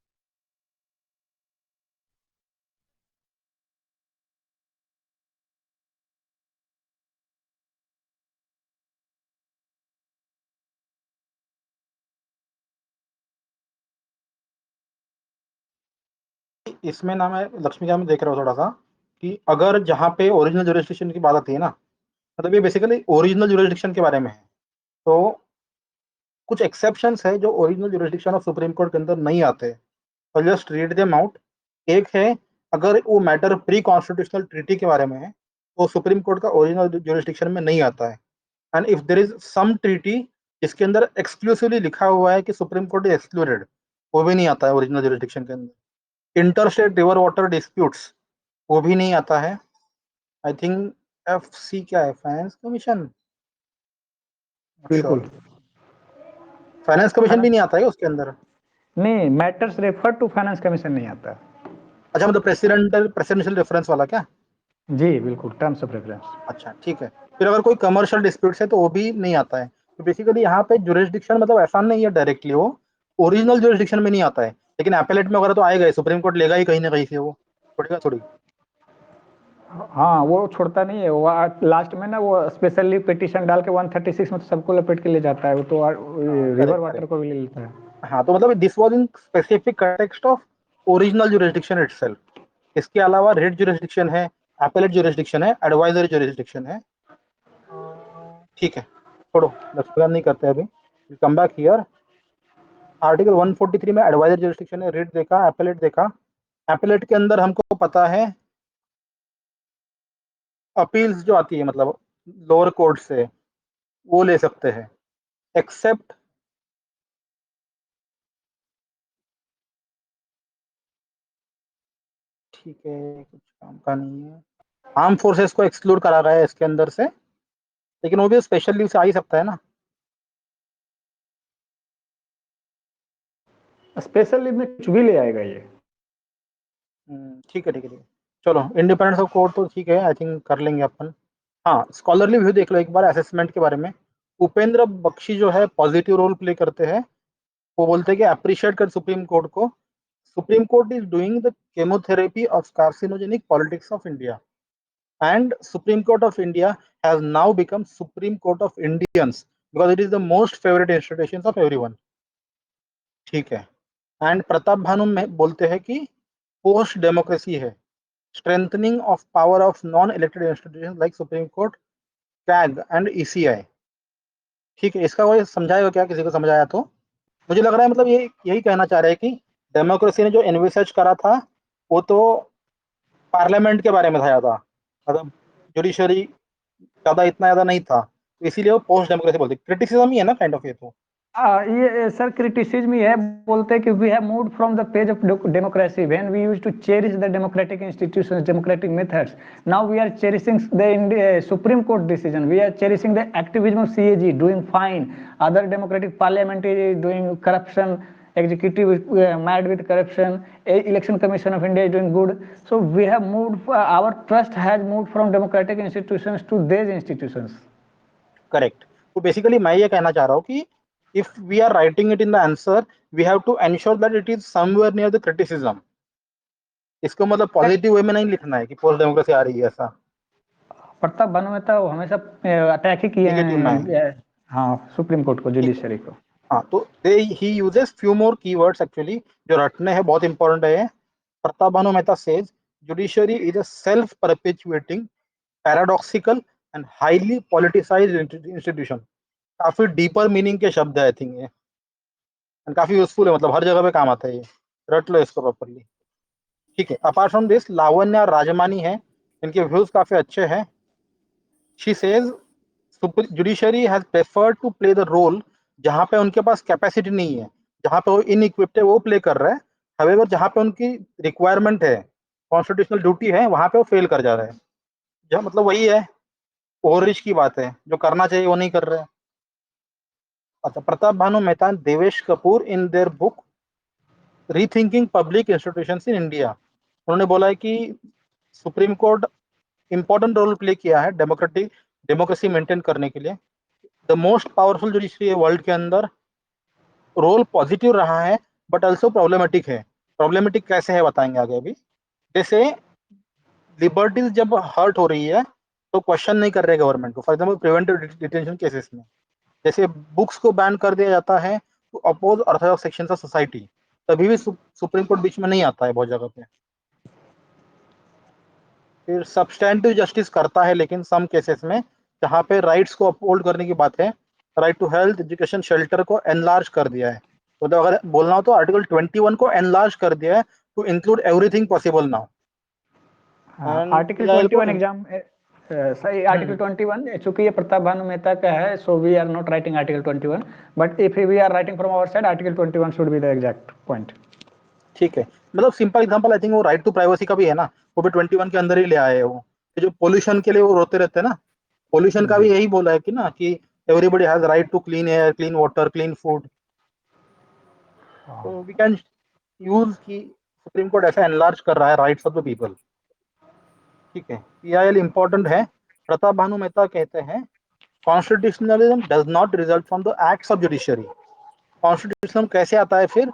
इसमें ना मैं लक्ष्मीकांत में देख रहा हूँ थोड़ा सा कि अगर जहाँ पे ओरिजिनल जुरिस्डिक्शन की बात आती है ना, मतलब ये बेसिकली ओरिजिनल जुरिस्डिक्शन के बारे में है। तो कुछ एक्सेप्शंस है जो original jurisdiction of supreme court के अंदर नहीं आते, और जस्ट रीड देम आउट। एक है, अगर वो मैटर प्री कॉन्स्टिट्यूशनल ट्रीटी के बारे में है तो सुप्रीम कोर्ट का ओरिजिनल जुरिस्डिक्शन में नहीं आता है। And if there is some treaty जिसके अंदर एक्सक्लूसिवली लिखा हुआ है कि सुप्रीम कोर्ट इज एक्सक्लूडेड, वो भी नहीं आता है ओरिजिनल जुरिस्डिक्शन के अंदर। इंटरस्टेट रिवर वाटर डिस्प्यूट्स, वो भी नहीं आता है। आई थिंक FC क्या है, फाइनेंस कमीशन, बिल्कुल। फाइनेंस कमीशन भी नहीं आता है उसके अंदर। नहीं, matters refer to finance commission नहीं आता। अच्छा, मतलब प्रेसिडेंशियल रेफरेंस वाला क्या? जी बिल्कुल, टर्म्स ऑफ रेफरेंस। अच्छा ठीक है। फिर अगर कोई कमर्शियल डिस्प्यूट्स है तो वो भी नहीं आता है। तो बेसिकली यहाँ पे जुरिस्डिक्शन मतलब ऐसा नहीं है डायरेक्टली वो ओरिजिनल जुरिस्डिक्शन में नहीं आता है, लेकिन एपेलेट में वगैरह तो आएगा ही, सुप्रीम कोर्ट लेगा ही कहीं ना कहीं से, वो छोड़ेगा थोड़ी। हाँ, वो छोड़ता नहीं है, वो लास्ट में ना वो स्पेशली पिटीशन डाल के 136 में तो सबको लपेट के ले जाता है, वो तो रिवर करेक्ट वाटर करेक्ट। को भी ले लेता है। हाँ, तो मतलब this was in specific context of original jurisdiction itself. इसके अलावा रेड जुरिस्डिक्शन है, एपेलेट जुरिस्डिक्शन है, एडवाइजरी जुरिस्डिक्शन है। ठीक है, छोड़ो, लक्ष्मीकांत नहीं करते अभी, कम बैक हियर। आर्टिकल 143 में एडवाइजरी जुरिस्डिक्शन है, रेड देखा, एपेलेट देखा। एपेलेट के अंदर हमको पता है अपील्स जो आती है, मतलब लोअर कोर्ट से, वो ले सकते हैं, एक्सेप्ट ठीक है, कुछ काम का नहीं है। आर्म फोर्सेस को एक्सक्लूड करा गया है इसके अंदर से, लेकिन वो भी स्पेशल लीव से आ ही सकता है ना। स्पेशल लीव में कुछ भी ले आएगा ये। ठीक है ठीक है ठीक है। चलो, इंडिपेंडेंस ऑफ कोर्ट तो ठीक है, आई थिंक कर लेंगे अपन। हाँ, स्कॉलरली व्यू देख लो एक बार असेसमेंट के बारे में। उपेंद्र बख्शी जो है पॉजिटिव रोल प्ले करते हैं। वो बोलते हैं कि अप्रिशिएट कर सुप्रीम कोर्ट को, supreme court is doing the chemotherapy of carcinogenic politics of India, and Supreme Court of India has now become Supreme Court of Indians because it is the most favorite institutions of everyone. ठीक है। And Pratap Bhanu में बोलते हैं कि post democracy है, strengthening of power of non elected institution like supreme court, CAG and ECI। ठीक है, इसका कोई समझाएगा क्या, किसी को समझाया तो? मुझे लग रहा है मतलब ये यही कहना चाह रहे हैं कि डेमोक्रेसी ने जो एनविसर्च करा था वो तो पार्लियामेंट के बारे में था ज़्यादा, मतलब जुडिशरी ज्यादा इतना ज्यादा नहीं था, तो इसीलिए वो पोस्ट डेमोक्रेसी बोलते, क्रिटिसिज्म ही है ना काइंड ऑफ ये तो। ये सर क्रिटिसिज्म ही है, बोलते हैं कि we have moved from the page of democracy when we used to cherish the democratic institutions, democratic methods, now we are cherishing the supreme court decision, we are cherishing the activism of CAG doing fine, other democratic parliament is doing corruption, executive mad with corruption, election commission of India is doing good, so we have moved, our trust has moved from democratic institutions to these institutions. Correct. तो basically मैं ये कहना चाह रहा हूँ कि if we are writing it in the answer we have to ensure that it is somewhere near the criticism. इसको मतलब पॉजिटिव वे में नहीं लिखना है कि पोस्ट डेमोक्रेसी आ रही है ऐसा। प्रताप भानु मेहता हमेशा अटैक ही किए नेगेटिव में है। हैं, हाँ, सुप्रीम कोर्ट को, ठीक है। जुडिशरी को। हाँ, तो he uses few more keywords actually जो रटने हैं, बहुत इंपॉर्टेंट है। Pratap Bhanu Mehta says judiciary is a self perpetuating, paradoxical and highly politicised institution. काफी डीपर मीनिंग के शब्द है आई थिंक ये, and काफी यूजफुल है, मतलब हर जगह पे काम आता है ये। रट लो इसको प्रॉपरली। ठीक है, apart from this Lavanya Rajamani है, इनके व्यूज काफी अच्छे हैं। She says judiciary has preferred to play the role जहां पे उनके पास कैपेसिटी नहीं है, जहां पे वो इनइक्विप्ड है, वो प्ले कर रहा है। हवेवर जहां पे उनकी रिक्वायरमेंट है, कॉन्स्टिट्यूशनल ड्यूटी है, वहां पे वो फेल कर जा रहा है। जहाँ मतलब वही है, ओवर रिच की बात है, जो करना चाहिए वो नहीं कर रहे हैं। अच्छा, Pratap Bhanu Mehta, Devesh Kapur in their book rethinking public institutions in India, उन्होंने बोला है कि supreme court important role play किया है डेमोक्रेसी मेंटेन करने के लिए। द मोस्ट पावरफुल जुडिशरी है वर्ल्ड के अंदर, रोल पॉजिटिव रहा है बट ऑल्सो प्रॉब्लमेटिक है। प्रॉब्लमेटिक कैसे है बताएंगे आगे अभी। जैसे लिबर्टीज जब हर्ट हो रही है तो क्वेश्चन नहीं कर रहे गवर्नमेंट को। For example preventive detention cases में जैसे बुक्स को बैन कर दिया जाता है to oppose orthodox section of society, तभी भी सुप्रीम कोर्ट बीच में नहीं आता है बहुत जगह पे। फिर सब्सटैंटिव जस्टिस करता है लेकिन सम केसेस में, जहाँ पे राइट्स को अपहोल्ड करने की बात है, right to health education shelter को एनलार्ज कर दिया है। तो अगर बोलना हो तो आर्टिकल 21 को एनलार्ज कर दिया है to include everything possible now. Article 21 exam सही, आर्टिकल 21 चूंकि ये प्रताप भानु मेहता का है, so we are not writing article 21, but if we are writing from our side article 21 should be the exact point. ठीक है, मतलब सिंपल एग्जांपल आई थिंक वो right to privacy का भी है ना, वो भी 21 के अंदर ही ले आए हैं। वो ये जो पोल्यूशन के लिए वो रोते रहते हैं ना, पोल्यूशन का भी यही बोला है कि ना कि everybody has right to clean air, clean water, clean food. तो वी कैन यूज की सुप्रीम कोर्ट ऐसा एनलार्ज कर रहा है राइट्स ऑफ द पीपल। ठीक है, पीआईएल इंपॉर्टेंट है। प्रताप भानु मेहता कहते हैं constitutionalism does not result from the acts of judiciary. Constitutionalism कैसे आता है फिर?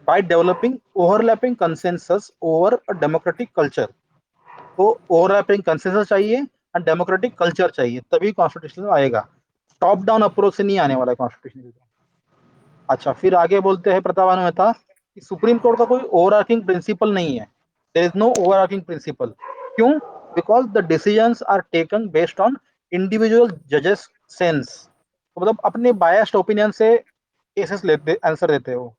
By developing overlapping consensus over a democratic culture. तो ओवरलैपिंग कंसेंसस चाहिए और डेमोक्रेटिक कल्चर चाहिए, तभी कॉन्स्टिट्यूशन आएगा। टॉप डाउन अप्रोच से नहीं आने वाला है कॉन्स्टिट्यूशन। अच्छा, फिर आगे बोलते हैं प्रताप मेहता कि सुप्रीम कोर्ट का कोई ओवरआर्चिंग प्रिंसिपल नहीं है। There is no overarching principle. क्यों? Because the decisions are taken based on individual जजेस सेंस। तो मतलब अपने बायस्ड ओपिनियन से केसेस लेते, आंसर देते हो।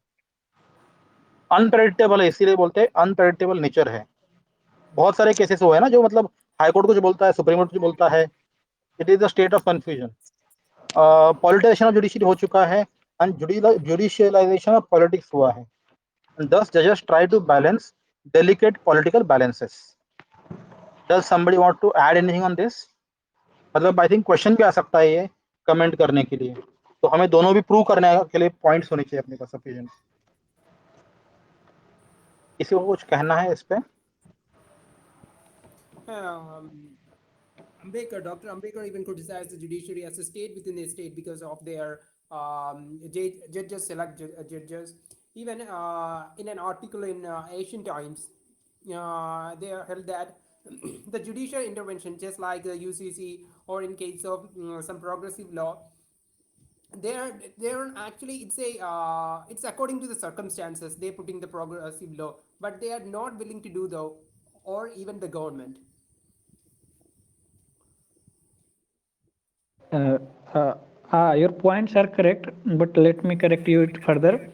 अनप्रेडिक्टेबल है, इसीलिए बोलते हैं अनप्रेडिक्टेबल नेचर है। बहुत सारे केसेस हुए हैं ना, जो मतलब हाई कोर्ट कुछ बोलता है, सुप्रीम कोर्ट कुछ बोलता है। It is the state of confusion. Politicisation of judiciary हो चुका है एंड जुडिशियलाइजेशन ऑफ पॉलिटिक्स हुआ है। And thus judges try to balance delicate political balances. Does somebody want to add anything on this? मतलब I think question भी आ सकता है ये कमेंट करने के लिए, तो हमें दोनों भी प्रूव करने के लिए पॉइंट्स होने चाहिए अपने पास सफिशिएंट। किसी को कुछ कहना है इस पे? Dr. Ambedkar even criticized the judiciary as a state within a state because of their judges select judges. Even in an article in Asian Times, they held that the judicial intervention, just like the UCC or in case of some progressive law, they're actually it's according to the circumstances they're putting the progressive law, but they are not willing to do though, or even the government. Your points are correct, but let me correct you it further.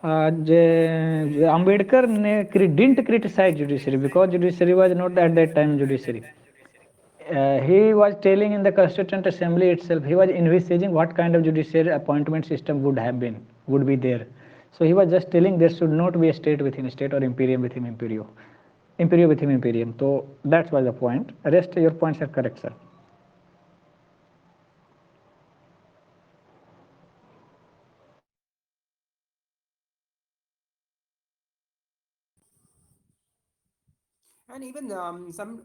Ambedkar didn't criticize judiciary because judiciary was not at that time judiciary. He was telling in the Constituent Assembly itself, he was envisaging what kind of judiciary appointment system would be there. So he was just telling there should not be a state within state or imperium within imperio within imperium. So that was the point. Rest your points are correct, sir. And even some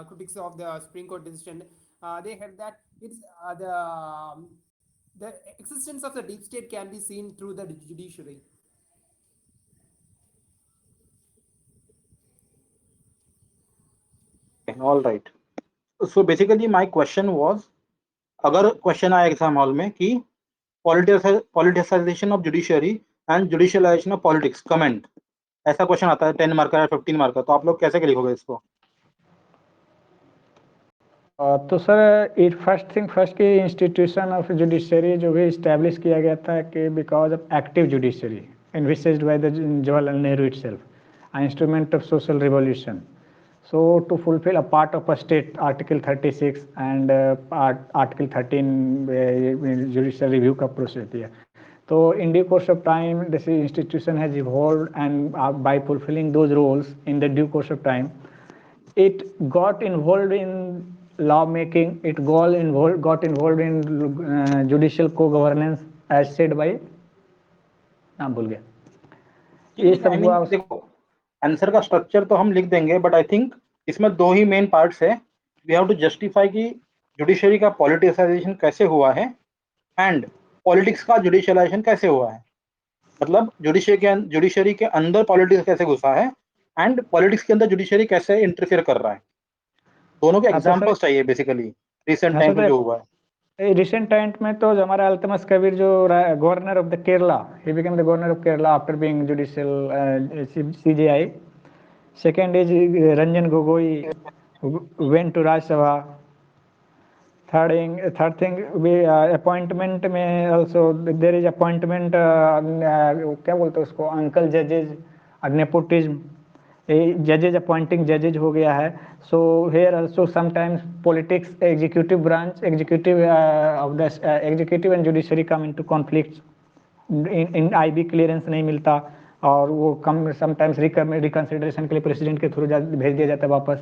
critics of the Supreme Court decision, they have that it's the existence of the deep state can be seen through the judiciary. All right, so basically my question was, अगर question आया exam hall में कि politicisation of judiciary and judicialisation of politics comment, ऐसा question आता है 10 mark का या 15 mark का, तो आप लोग कैसे लिखोगे इसको? तो सर फर्स्ट थिंग फर्स्ट की इंस्टीट्यूशन ऑफ जुडिशरी जो भी इस्टेब्लिश किया गया था कि because of active judiciary, envisaged by the Jawaharlal Nehru itself, an instrument of social revolution. So to fulfill a part of a state, Article 36 and Article 13 judicial review का process दिया. So in due course of time, this institution has evolved, and by fulfilling those roles in the due course of time, it got involved in lawmaking. It got involved in judicial co-governance, as said by नाम भूल गया. ये सब I mean, हुआ. देखो answer का structure तो हम लिख देंगे, बट आई थिंक इसमें दो ही मेन पार्ट्स है. वी हैव टू जस्टिफाई कि जुडिशरी का पॉलिटिसाइजेशन कैसे हुआ है एंड पॉलिटिक्स का जुडिशलाइजेशन कैसे हुआ है. मतलब जुडिशरी के अंदर पॉलिटिक्स कैसे घुसा है एंड पॉलिटिक्स के अंदर जुडिशरी कैसे इंटरफेयर कर रहा है. दोनों के एग्जांपल्स चाहिए बेसिकली रिसेंट टाइम में जो हुआ है. रिसेंट टाइम में तो हमारा अल्तमस कबीर जो governor of the Kerala, he became the governor of Kerala after being judicial CJI. Second is Ranjan Gogoi went to Rajya Sabha. Third thing appointment में ऑल्सो देयर इज अपॉइंटमेंट, क्या बोलते हैं उसको, अंकल जजेज, नेपोटिज्म. जजेज अपॉइंटिंग जजेज हो गया है. So here also sometimes politics, executive and judiciary come into conflicts. In IB clearance नहीं मिलता और वो कम समटाइम्स रिकंसिडरेशन के लिए प्रेसिडेंट के थ्रू भेज दिया जाता है वापस.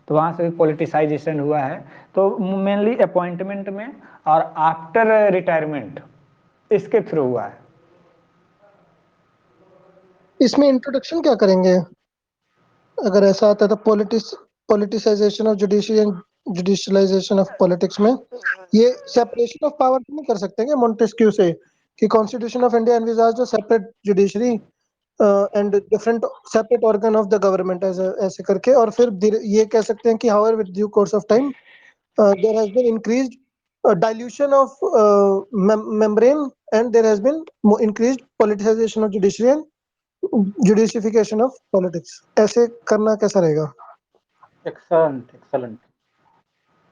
तो वहाँ से भी पॉलिटिसाइजेशन हुआ है. तो मेनली अपॉइंटमेंट में और आफ्टर रिटायरमेंट इसके थ्रू हुआ है. इसमें इंट्रोडक्शन क्या करेंगे अगर ऐसा आता है तो? Politicisation of judiciary and judicialisation of politics में ये सेपरेशन ऑफ पावर नहीं कर सकते क्या मोंटेस्क्यू से, कि constitution of India envisages separate judiciary and different separate organ of the government ऐसे करके, और फिर ये कह सकते हैं कि however with due course of time there has been increased dilution of membrane and there has been increased politicisation of judiciary and judicification of politics. ऐसे करना कैसा रहेगा? एक्सलेंट.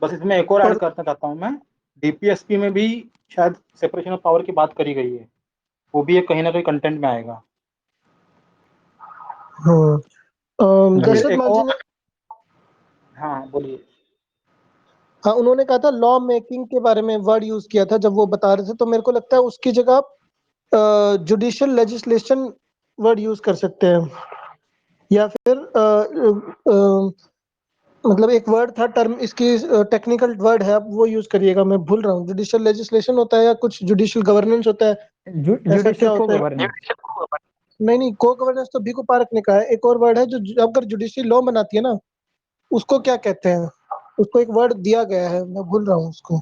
बस इसमें एक और ऐड करना चाहता हूँ मैं. DPSP में भी शायद सेपरेशन ऑफ पावर की बात करी गई है. वो भी कहीं ना कहीं कंटेंट में आएगा. दशरथ मांझी ने, हाँ बोलिए. हाँ उन्होंने कहा था लॉ मेकिंग के बारे में वर्ड यूज किया था जब वो बता रहे थे, तो मेरे को लगता है उसकी जगह जुडिशियल लेजिस्लेशन वर्ड यूज कर सकते हैं, या फिर मतलब एक वर्ड था टर्म, इसकी टेक्निकल वर्ड है, आप वो यूज करिएगा, मैं भूल रहा हूँ. जुडिशियल लेजिस्लेशन होता है या कुछ जुडिशियल गवर्नेंस होता है? ऐसा क्या होता है? नहीं, को गवर्नेंस तो बीको पार्क ने कहा है. एक और वर्ड है जो अगर जुडिशियल लॉ बनाती है ना, उसको क्या कहते हैं? उसको एक वर्ड दिया गया है, मैं भूल रहा हूँ उसको.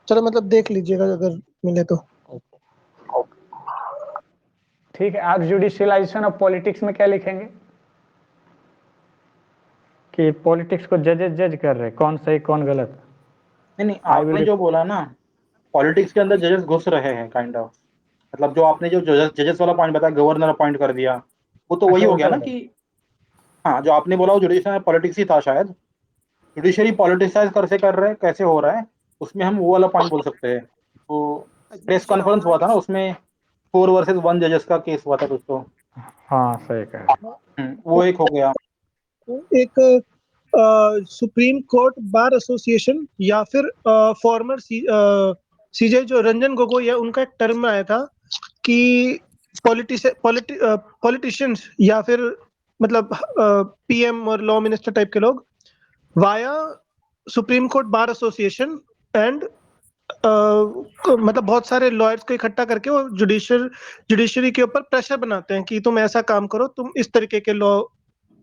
चलो मतलब देख लीजिएगा अगर मिले तो. ठीक है. आप जुडिशियलाइजेशन ऑफ पॉलिटिक्स में क्या लिखेंगे कि पॉलिटिक्स को जज कर रहे, कौन सही कौन गलत? नहीं, आपने जो बोला ना पॉलिटिक्स के अंदर जजेस घुस रहे हैं काइंड ऑफ, मतलब जो आपने जो जजेस वाला पॉइंट बताया, गवर्नर अपॉइंट कर दिया, वो तो वही हो गया ना कि हाँ जो आपने बोला वो जुडिशियल पॉलिटिक्स ही था शायद. जुडिशरी पॉलिटिसाइज कर रहे हैं, कैसे हो रहा है, उसमें हम वो वाला पॉइंट बोल सकते हैं. तो प्रेस कॉन्फ्रेंस हुआ था ना, उसमें 4 वर्सेस 1 जजेस का केस हुआ था कुछ तो. हाँ सही कहा. वो एक हो गया. एक सुप्रीम कोर्ट बार एसोसिएशन या फिर फॉर्मर CJ जो रंजन गोगोई है, उनका एक टर्म में आया था कि पॉलिटिशियंस या फिर मतलब PM और लॉ मिनिस्टर टाइप के लोग via supreme court bar association and मतलब बहुत सारे लॉयर्स को इकट्ठा करके वो जुडिशरी के ऊपर प्रेशर बनाते हैं कि तुम ऐसा काम करो, तुम इस तरीके के लॉ,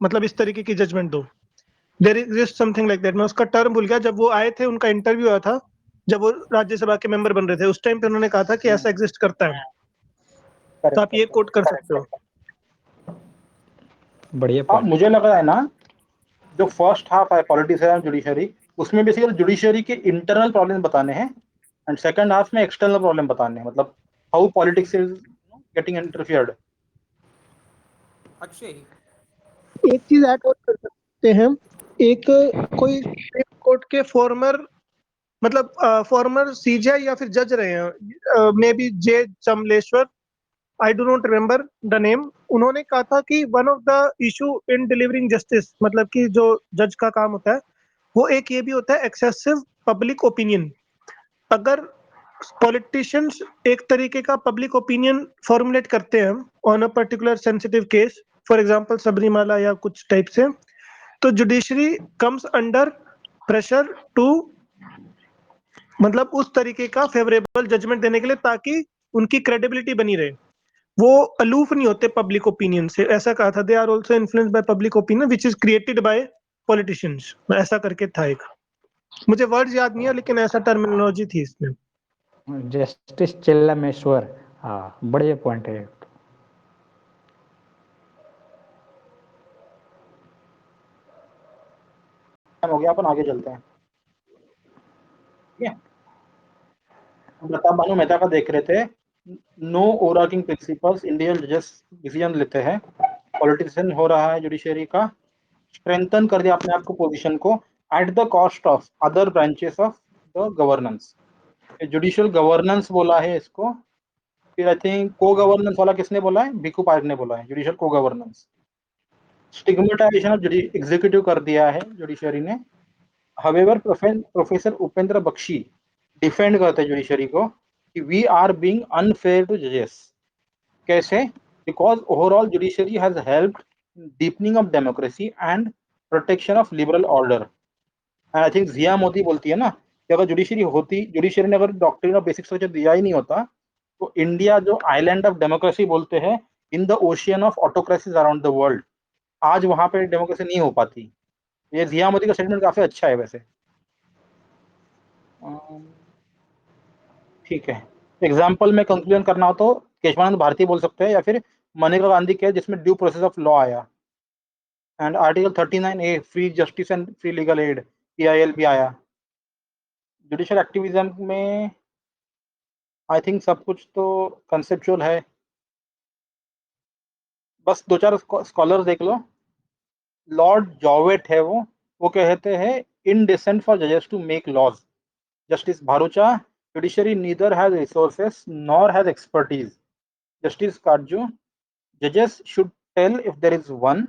मतलब इस तरीके की जजमेंट दो. There is something like that. मैं उसका टर्म भूल गया. जब वो आए थे, उनका इंटरव्यू हुआ था जब वो राज्यसभा के मेंबर बन रहे थे, उस टाइम पे उन्होंने कहा था कि ऐसा एग्जिस्ट करता है. तो आप ये कोट कर सकते हो. बढ़िया. मुझे लग रहा है ना जो फर्स्ट हाफ है पॉलिटिक्स एंड जुडिशरी, उसमें बेसिकली जुडिशरी के इंटरनल प्रॉब्लम बताने हैं एंड सेकंड हाफ में एक्सटर्नल प्रॉब्लम बताने हैं, मतलब how politics is getting interfered. Akshay, एक चीज ऐड और कर सकते हैं. एक कोई सुप्रीम कोर्ट के फॉर्मर मतलब फॉर्मर सीजीआई या फिर जज रहे हैं, may be J Chelameswar, I do not remember the name. उन्होंने कहा था कि one of the issue in delivering justice, मतलब कि जो जज का काम होता है वो एक ये भी होता है एक्सेसिव पब्लिक ओपिनियन। अगर पॉलिटिशियंस एक तरीके का पब्लिक ओपिनियन फॉर्मुलेट करते हैं on a particular sensitive case, for example Sabarimala या कुछ टाइप से, तो judiciary comes under pressure to, मतलब उस तरीके का फेवरेबल जजमेंट देने के लिए, ताकि उनकी क्रेडिबिलिटी बनी रहे। वो अलूफ नहीं होते पब्लिक ओपिनियन से, ऐसा कहा था। They are also influenced by public opinion which is created by politicians, ऐसा करके था एक। मुझे वर्ड्स याद नहीं है लेकिन ऐसा टर्मिनोलॉजी थी इसमें। जस्टिस चेल्लामेश्वर, हाँ बढ़िया पॉइंट है। हो गया, अपन आगे चलते हैं। ठीक है, हम प्रताप भानु मेहता का देख रहे थे। नो ओवरआर्चिंग प्रिंसिपल्स, इंडियन जजेस डिसीजन लेते हैं, पॉलिटिशियन हो रहा है जुडिशरी का, स्ट्रेंथन कर दिया अपने आप को, पोजीशन को, at the cost of other branches of the governance. Judicial governance बोला है इसको। फिर आई थिंक को गवर्नेंस वाला किसने बोला है? भिकू पायक ने बोला है, जुडिशियल को गवर्नेंस। स्टिग्मेटाइजेशन ऑफ एग्जीक्यूटिव कर दिया है जुडिशरी ने। However professor Upendra Baxi defend करते हैं जुडिशरी को कि we are being unfair to जजेस। कैसे? Because overall judiciary has helped deepening of democracy and protection of liberal order. And I think Zia Mody बोलती है ना कि अगर जुडिशरी ने अगर डॉक्ट्रिन ऑफ बेसिक स्ट्रक्चर दिया ही नहीं होता, तो इंडिया जो आइलैंड ऑफ डेमोक्रेसी बोलते हैं in the ocean of autocracies around the world, आज वहां पे डेमोक्रेसी नहीं हो पाती। ये जिया मोदी का स्टेटमेंट काफी अच्छा है वैसे। ठीक है, एग्जाम्पल में कंक्लूजन करना हो तो केशवानंद भारती बोल सकते हैं, या फिर मनेका गांधी के, जिसमें ड्यू प्रोसेस ऑफ लॉ आया, and article 39A free justice and free legal aid, PIL भी आया। जुडिशियल एक्टिविज्म में आई थिंक सब कुछ तो कंसेप्चुअल है, बस दो चार स्कॉलर देख लो। लॉर्ड जॉवेट है वो कहते हैं इनडिसेंट फॉर जजेस to make laws. Justice Bharucha, judiciary neither has resources nor has expertise. Justice Katju, जजेस should tell if there is one,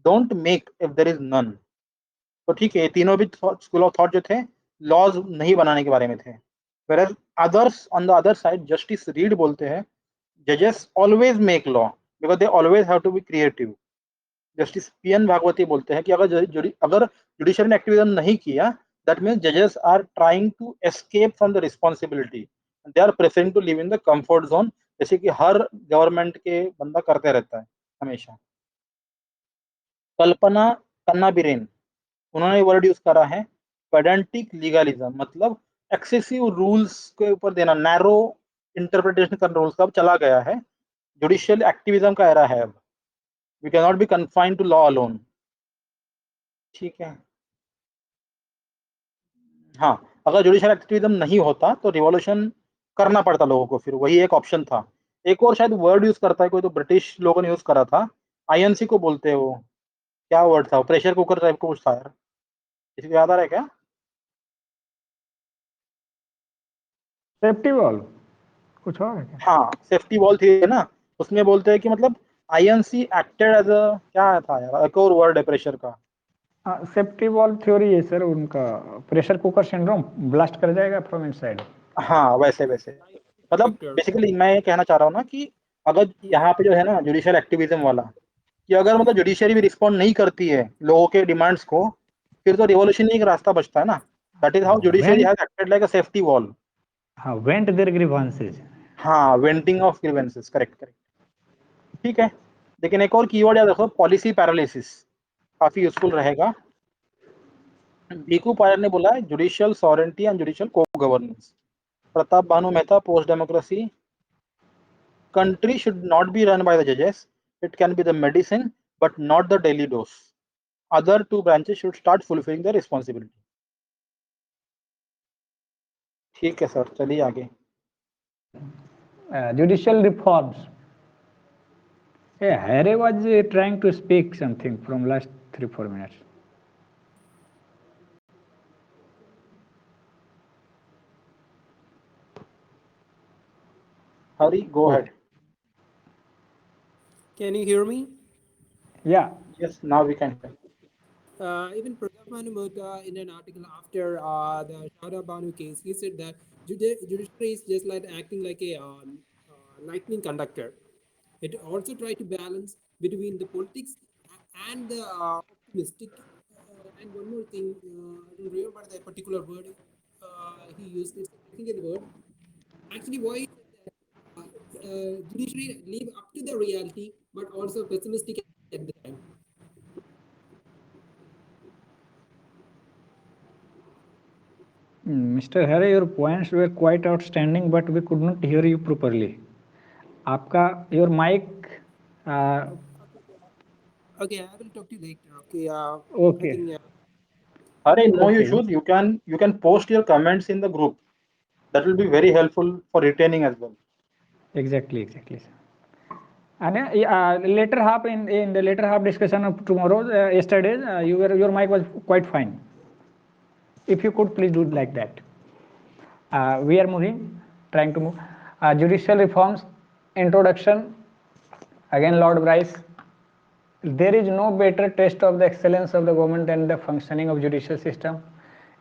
don't make if there is none. तो ठीक है, ये तीनों भी स्कूल ऑफ थॉट जो थे लॉज नहीं बनाने के बारे में थे। whereas others on the other side, justice Reid बोलते हैं जजेस always make law because they always have to be creative. Justice PN Bhagwati बोलते हैं कि अगर जुडिशरी ने एक्टिविज्म नहीं किया, दैट मीन्स जजेस are trying to escape from the responsibility, they are preferring to live in the comfort zone, जैसे कि हर गवर्नमेंट के बंदा करते रहता है हमेशा। कल्पना कन्नाबिरेन, उन्होंने वर्ड यूज करा है पेडेंटिक लीगलिज्म, मतलब एक्सेसिव रूल्स के ऊपर देना, नैरो इंटरप्रिटेशन का रूल्स का अब चला गया है, जुडिशियल एक्टिविज्म का एरा है अब, we can not be confined to law alone. ठीक है, हाँ, अगर जुडिशियल एक्टिविज्म नहीं होता तो रिवॉल्यूशन करना पड़ता लोगों को, फिर वही एक ऑप्शन था। एक और शायद वर्ड यूज करता है कोई, तो ब्रिटिश लोगों ने यूज करा था, INC को बोलते हैं वो, क्या वर्ड था, प्रेशर कुकर टाइप को कुछ था यार, किसी को याद आ रहा है क्या? सेफ्टी वॉल कुछ और है क्या? हाँ, सेफ्टी वॉल थी ना, उसमें बोलते हैं कि मतलब INC एक्टेड एज अ, क्या था यार, एक और वर्ड है प्रेशर का। सेफ्टी वॉल थ्योरी है सर उनका, प्रेशर कुकर सिंड्रोम, ब्लास्ट कर जाएगा फ्रॉम इनसाइड। हाँ, वैसे मतलब Victor. बेसिकली मैं ये कहना चाह रहा हूँ ना कि अगर यहाँ पे जो है ना जुडिशियल एक्टिविज्म वाला, कि अगर मतलब जुडिशरी भी रिस्पॉन्ड नहीं करती है लोगों के डिमांड्स को, फिर तो रिवॉल्यूशन ही एक रास्ता बचता है ना। That is how judiciary has acted like a safety wall. हाँ, वेंट देयर ग्रीवांसेस। हाँ, वेंटिंग ऑफ ग्रीवेंसेस, करेक्ट। ठीक है, लेकिन एक और कीवर्ड याद रखो, पॉलिसी पैरालिसिस, काफी यूजफुल रहेगा। भिकू पायर ने बोला है जुडिशियल सॉवरेंटी एंड जुडिशियल को governance. Pratap Bhanu Mehta, post democracy, country should not be run by the judges, it can be the medicine but not the daily dose. Other two branches should start fulfilling their responsibility. ठीक है sir, चलिए आगे। Judicial reforms. Harry was trying to speak something from last 3-4 minutes. Hari, go ahead. Can you hear me? Yeah. Yes, now we can hear. Even Pradap Mota, in an article after the Shada Banu case, he said that judiciary is just like acting like a lightning conductor. It also try to balance between the politics and the optimistic. And one more thing, I don't remember the particular word he used. It's a technical word. Actually, why is it that judiciary live up to the reality, but also pessimistic at the time? Mr. Harry, your points were quite outstanding, but we could not hear you properly. आपका your mic. Okay, I will talk to you later. Okay, I Okay. think Hari, no Okay. issues. You can post your comments in the group. That will be very helpful for retaining as well. Exactly. And later half in the later half discussion of tomorrow, yesterday's, your mic was quite fine. If you could please do it like that. We are trying to move. Judicial reforms, introduction. Again, Lord Bryce. There is no better test of the excellence of the government than the functioning of judicial system.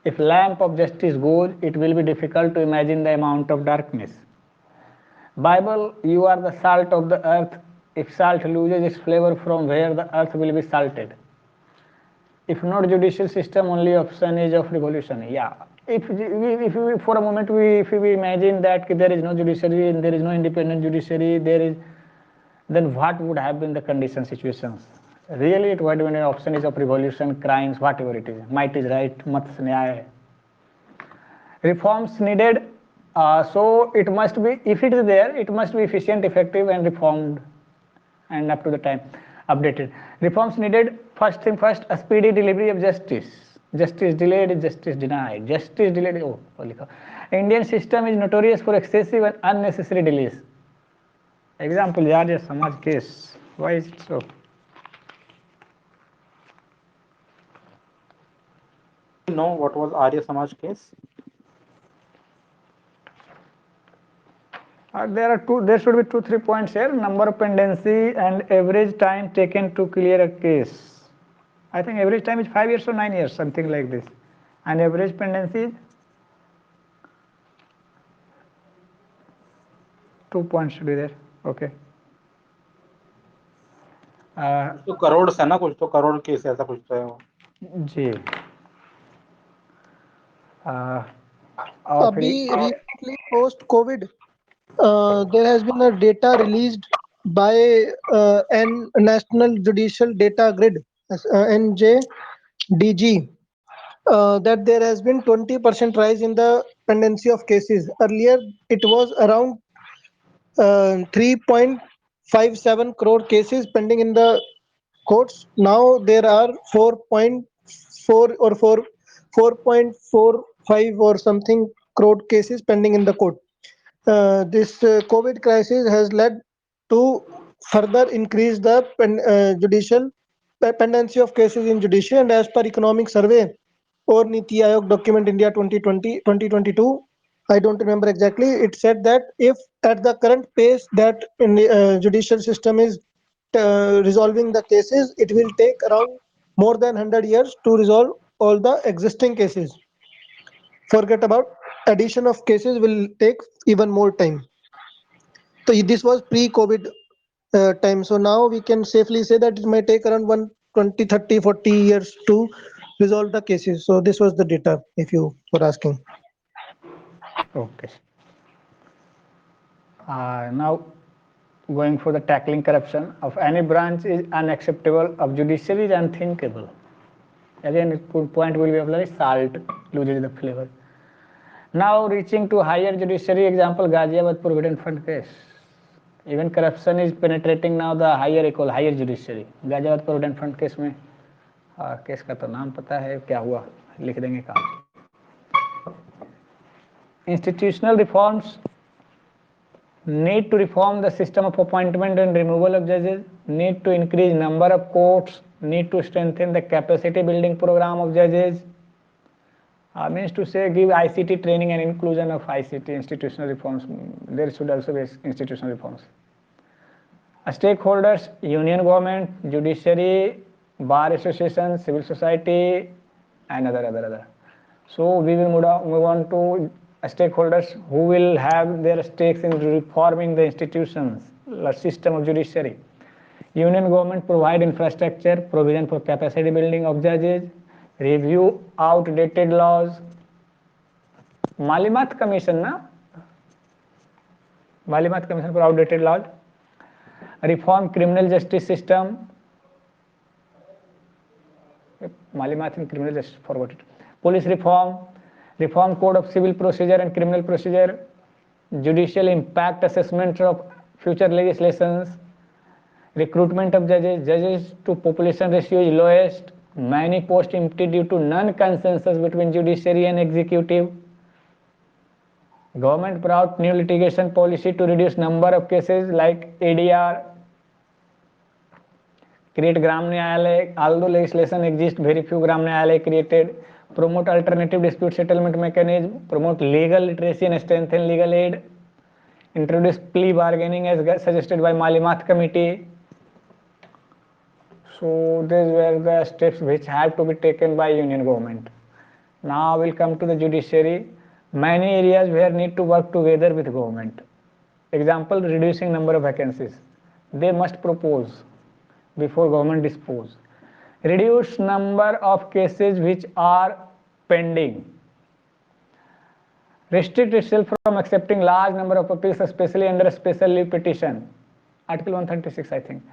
If lamp of justice goes, it will be difficult to imagine the amount of darkness. Bible, you are the salt of the earth. If salt loses its flavor, from where the earth will be salted? If not judicial system, only option is of revolution. Yeah. If we for a moment if we imagine that there is no judiciary and there is no independent judiciary, then what would have been the condition situations? Really, it would have been an option is of revolution, crimes, whatever it is. Might is right, mat nyaya. Reforms needed. So it must be, if it is there, it must be efficient, effective, and reformed, and up to the time updated. Reforms needed. First thing first, a speedy delivery of justice. Justice delayed, justice denied. Justice delayed. Oh, Indian system is notorious for excessive and unnecessary delays. Example, Arya Samaj case. Why is it so? You know what was Arya Samaj case? There should be 2-3 points here. Number of pendency and average time taken to clear a case. I think average time is 5 years or 9 years, something like this. And average pendency is 2 points should be there. Okay. तो करोड़ से ना कुछ तो crore case ऐसा कुछ तो है वो. जी. अभी recently post COVID, there has been a data released by National Judicial Data Grid, NJDG, that there has been 20% rise in the pendency of cases. Earlier, it was around 3.57 crore cases pending in the courts. Now there are 4.4 or 4.45 or something crore cases pending in the court. This COVID crisis has led to further increase the judicial pendency of cases in judiciary, and as per economic survey or Niti Aayog document India 2020-2022, I don't remember exactly, it said that if at the current pace that judicial system is resolving the cases, it will take around more than 100 years to resolve all the existing cases. Forget about addition of cases will take even more time. So this was pre-COVID time. So now we can safely say that it might take around 120, 30, 40 years to resolve the cases. So this was the data, if you were asking. Okay. Now going for the tackling corruption of any branch is unacceptable, of judiciary is unthinkable. Again, point will be applied, salt loses the flavor. Now reaching to higher judiciary, example Ghaziabad Provident Fund case. Even corruption is penetrating now the higher judiciary. Ghaziabad Provident Fund case में case का तो नाम पता है क्या हुआ, लिख देंगे काम. Institutional reforms. Need to reform the system of appointment and removal of judges, need to increase number of courts, need to strengthen the capacity building program of judges, Means to say give ICT training and inclusion of ICT institutional reforms. There should also be institutional reforms. Stakeholders, union government, judiciary, bar association, civil society, and other. So we will move on to stakeholders who will have their stakes in reforming the institutions, the system of judiciary. Union government provide infrastructure, provision for capacity building of judges, review outdated laws. Malimat Commission, na? Malimat Commission for outdated laws. Reform criminal justice system. Malimat in criminal justice, forgot it. Police reform, reform code of civil procedure and criminal procedure, judicial impact assessment of future legislations, recruitment of judges to population ratio is lowest, many posts empty due to non-consensus between judiciary and executive. Government brought new litigation policy to reduce number of cases like ADR, create Gram Nyayalay, although legislation exists, very few Gram Nyayalay created, promote alternative dispute settlement mechanism, promote legal literacy and strengthen legal aid, introduce plea bargaining as suggested by Malimat Committee. So these were the steps which had to be taken by union government. Now we'll come to the judiciary. Many areas where need to work together with government. Example, reducing number of vacancies. They must propose before government dispose. Reduce number of cases which are pending. Restrict itself from accepting large number of appeals, especially under a special leave petition. Article 136, I think.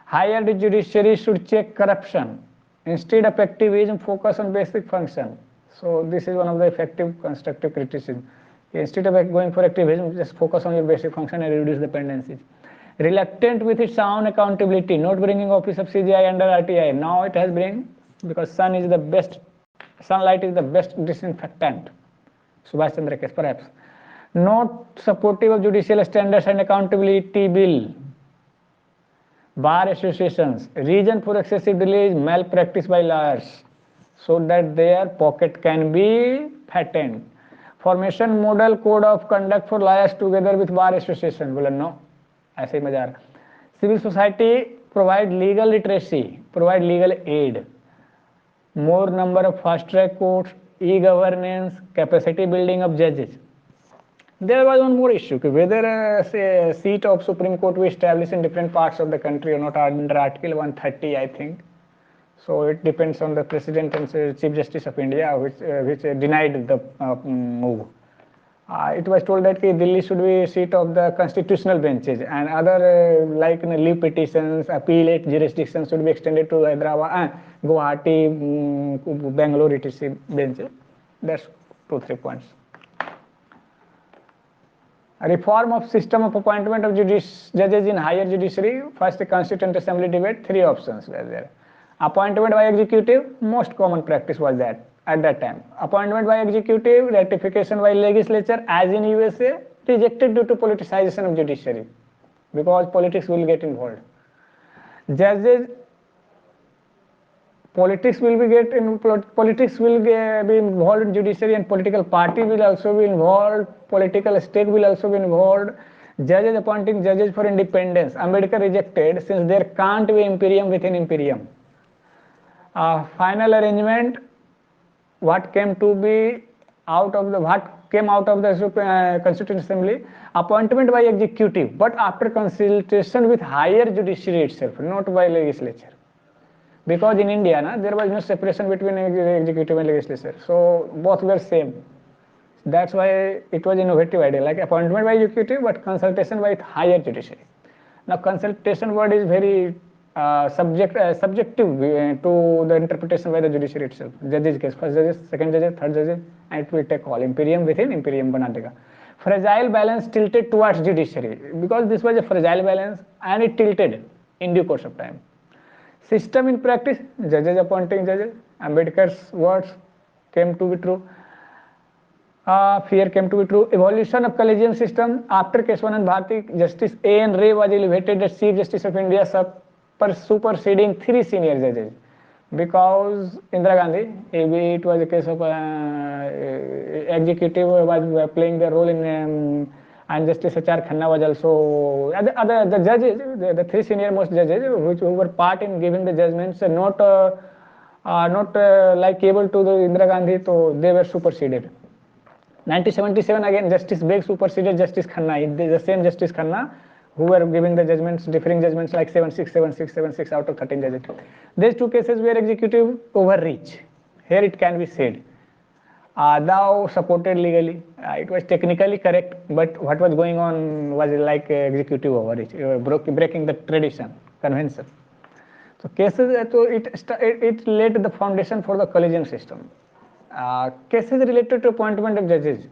Higher the judiciary should check corruption. Instead of activism, focus on basic function. So this is one of the effective constructive criticism. Instead of going for activism, just focus on your basic function and reduce dependencies. Reluctant with its own accountability, not bringing office of CGI under RTI. Now it has bring, because sunlight is the best disinfectant. Subhash Chandra case, perhaps. Not supportive of judicial standards and accountability bill. Bar associations, reason for excessive delay is malpractice by lawyers, so that their pocket can be fattened. Formation model code of conduct for lawyers together with bar association. बोला no, ऐसे ही मजा आ रहा. Civil society provide legal literacy, provide legal aid. More number of fast track courts, e-governance, capacity building of judges. There was one more issue, whether a seat of Supreme Court we establish in different parts of the country or not under Article 130, I think. So it depends on the President and Chief Justice of India, which denied the move. It was told that Delhi should be a seat of the constitutional benches, and other like leave petitions, appellate jurisdictions should be extended to Hyderabad, Guwahati, Bangalore etc. benches. That's 2-3 points. A reform of system of appointment of judges in higher judiciary. First, the Constituent Assembly debate. 3 options were there. Appointment by executive, most common practice was that at that time. Appointment by executive, ratification by legislature, as in USA, rejected due to politicization of judiciary, because politics will get involved. Judges, politics will be involved in judiciary, and political party will also be involved, political stake will also be involved. Judges appointing judges for independence, Ambedkar rejected, since there can't be imperium within imperium. Final arrangement, what came out of the Constituent Assembly, appointment by executive, but after consultation with higher judiciary itself, not by legislature. Because in India, there was no separation between executive and legislature, so both were same. That's why it was innovative idea, like appointment by executive, but consultation by higher judiciary. Now consultation word is very subjective to the interpretation by the judiciary itself. Judges case, first judges, second judges, third judges, and it will take all. Imperium within imperium bana dega. Fragile balance tilted towards judiciary, because this was a fragile balance and it tilted in due course of time. System in practice, judges appointing judges, Ambedkar's words came to be true. Fear came to be true. Evolution of collegium system, after Keswanand Bharti, Justice A.N. Ray was elevated as Chief Justice of India, superseding 3 senior judges. because Indira Gandhi, it was a case of executive was playing the role in and Justice H.R. Khanna was also the judges, the three senior most judges who were part in giving the judgments, not like able to the Indira Gandhi, so they were superseded. 1977 again Justice Beg superseded Justice Khanna. The same Justice Khanna who were giving the judgments, differing judgments like 7-6, 7-6, 7-6 out of 13 judges. These two cases were executive overreach. Here it can be said. Thou supported legally. It was technically correct, but what was going on was like executive overreach, breaking the tradition, convention. So cases, so it laid the foundation for the collegium system. Cases related to appointment of judges.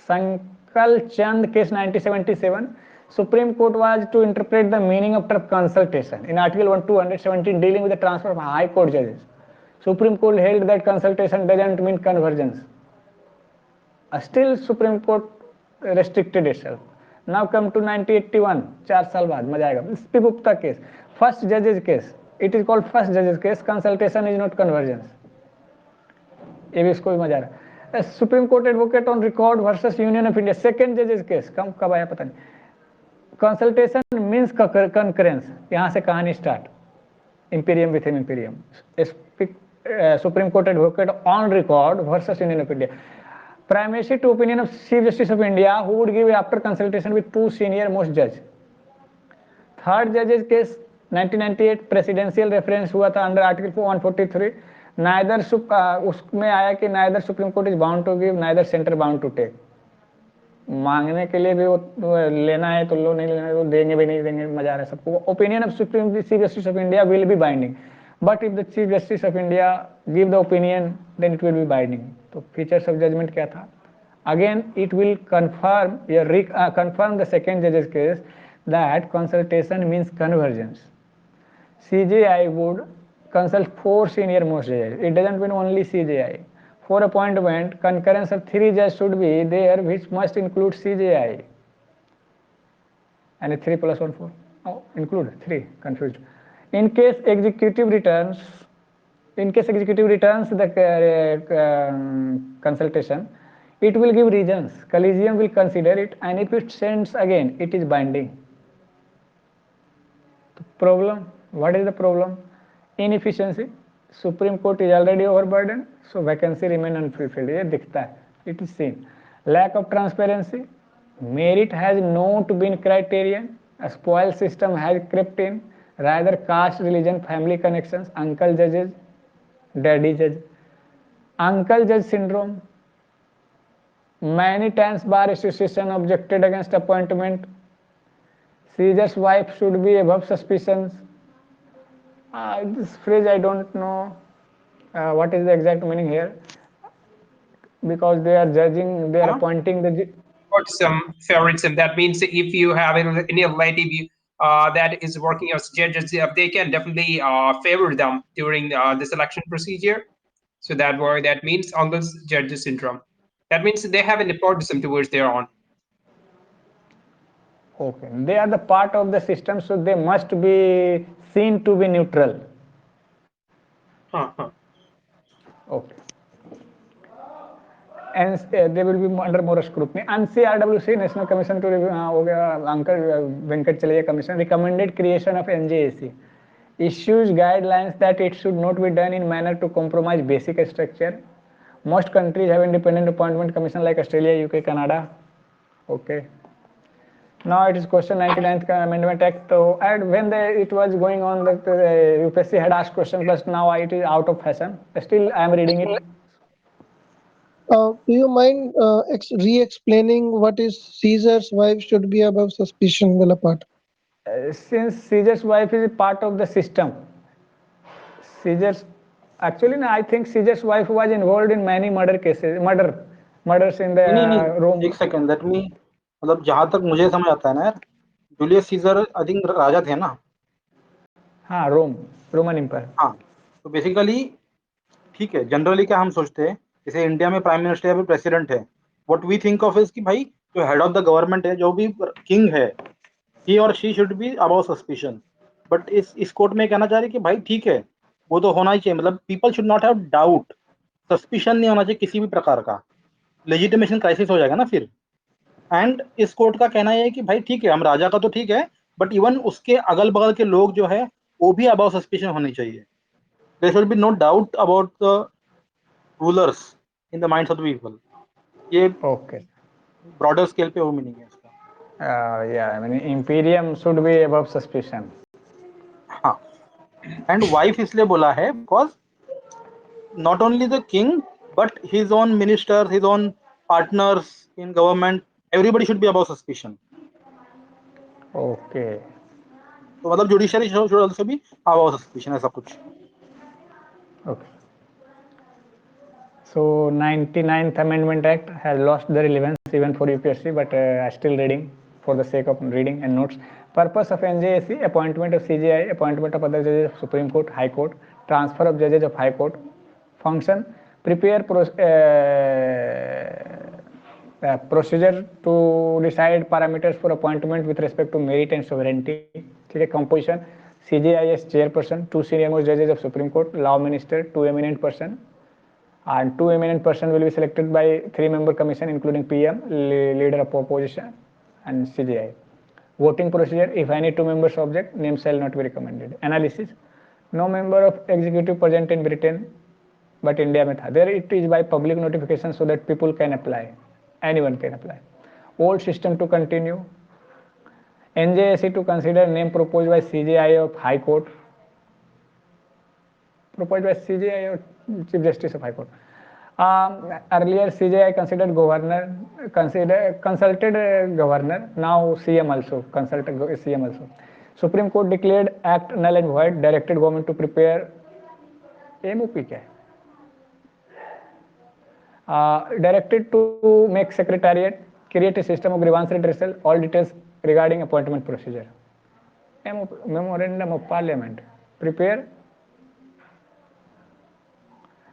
Sankal Chand case 1977. Supreme Court was to interpret the meaning of term consultation in Article 217 dealing with the transfer of High Court judges. Supreme Court held that consultation doesn't mean convergence. Still Supreme Court restricted itself. Now come to 1981, 4 साल बाद मजा आएगा. SP Gupta case, first judges case. It is called first judges case. Consultation is not convergence. ये भी इसको भी मजा आ रहा है. Supreme court advocate on record versus union of India second जजेस केस कब आया पता नहीं. Consultation means concurrence. यहाँ से कहानी start. Imperium with Imperium. Supreme court advocate on record versus union of India. Primacy to opinion of Chief Justice of India who would give after consultation with two senior most judge. Third judges case 1998 presidential reference हुआ था under Article 143. Neither उसमें आया कि neither Supreme Court is bound to give, neither center bound to take. मांगने के लिए भी वो लेना है तो लो, नहीं लेना है तो देंगे भी नहीं देंगे, मजा आ रहा है सबको. Opinion of Supreme Chief Justice of India will be binding, but if the Chief Justice of India give the opinion, then it will be binding. तो features of judgment क्या था? Again, it will confirm confirm the second judge's case that consultation means convergence. CJI would consult 4 senior most judges. It doesn't mean only CJI. For appointment, concurrence of 3 judges should be there, which must include CJI. And 3 plus 1 4. Oh, include 3. Confused. In case executive returns the consultation, it will give reasons. Collegium will consider it, and if it sends again, it is binding. The problem. What is the problem? Inefficiency. Supreme Court is already overburdened, so vacancy remain unfulfilled. ये दिखता है. It is seen. Lack of transparency. Merit has not been criterion. A spoil system has crept in. Rather caste, religion, family connections. Uncle judges, daddy judge. Uncle judge syndrome. Many times bar association objected against appointment. Caesar's wife should be above suspicions. This phrase I don't know what is the exact meaning here, because they are judging, they are appointing the Favoritism. That means if you have any relative that is working as judges, they can definitely favor them during the selection procedure. So that means uncle's judges syndrome. That means they have a nepotism towards their own. Okay, they are the part of the system, so they must be seen to be neutral. Okay. And they will be under more scrutiny. NCRWC, National Commission to Review, हो गया, uncle Venkat चलिए commission recommended creation of NJAC. Issues guidelines that it should not be done in manner to compromise basic structure. Most countries have independent appointment commission like Australia, UK, Canada. Okay. Now it is question 99th Amendment Act. So, and when it was going on, the UPSC had asked questions, but now it is out of fashion. Still, I am reading it. Do you mind re-explaining what is Caesar's wife should be above suspicion? Wala part. Since Caesar's wife is part of the system, Caesar's actually, no, I think Caesar's wife was involved in many murder cases, murders in the Rome. एक second, let me, मतलब जहां तक मुझे समझ आता है ना यार, जूलियस सीजर आई थिंक राजा थे ना. हाँ, रोमन एम्पायर. हाँ, तो बेसिकली ठीक है. जनरली क्या हम सोचते हैं, जैसे इंडिया में प्राइम मिनिस्टर या फिर प्रेसिडेंट है, what we think of is कि भाई जो हेड ऑफ द गवर्नमेंट है, जो भी किंग है, ही और she should be above suspicion. But इस कोर्ट में कहना चाह रही कि भाई ठीक है, वो तो होना ही चाहिए, मतलब people should not have doubt, suspicion नहीं होना चाहिए किसी भी प्रकार का, लेजिटिमेशन क्राइसिस हो जाएगा ना फिर। एंड इस कोर्ट का कहना है कि भाई ठीक है, हम राजा का तो ठीक है, बट इवन उसके अगल बगल के लोग जो है वो भी अबाउ सस्पिशन होनी चाहिए। There should be no doubt about the rulers in the minds of the people. ये Okay. ब्रॉडर स्केल पे वो मीनिंग है इसका। Yeah, I mean, imperium should be above suspicion. हाँ, एंड वाइफ इसलिए बोला है because not only the king but his own ministers, his own partners in government, everybody should be above suspicion. Okay. तो मतलब judiciary should also be above suspicion, ऐसा कुछ। Okay. So 99th Amendment Act has lost their relevance even for UPSC, but I still reading for the sake of reading and notes. Purpose of NJSC: appointment of CJI, appointment of other judges of Supreme Court, High Court, transfer of judges of High Court. Function: prepare procedure to decide parameters for appointment with respect to merit and sovereignty. ठीक है. Composition: CJI as chairperson, 2 senior most judges of Supreme Court, law minister, 2 eminent person, and 2 eminent person will be selected by 3-member commission including PM, leader of opposition, and CJI. Voting procedure: if any 2 members object, name shall not be recommended. Analysis: no member of executive present in Britain but India में था. There it is by public notification so that people can apply, anyone can apply. Old system to continue. NJSC to consider name proposed by CJI of High Court, proposed by CJI or Chief Justice of High Court. Earlier CJI considered governor, consulted governor. Now CM also consulted CM also. Supreme Court declared act null and void, directed government to prepare MOP क्या है? Directed to make secretariat, create a system of grievance redressal, all details regarding appointment procedure. Memorandum of Parliament, prepare.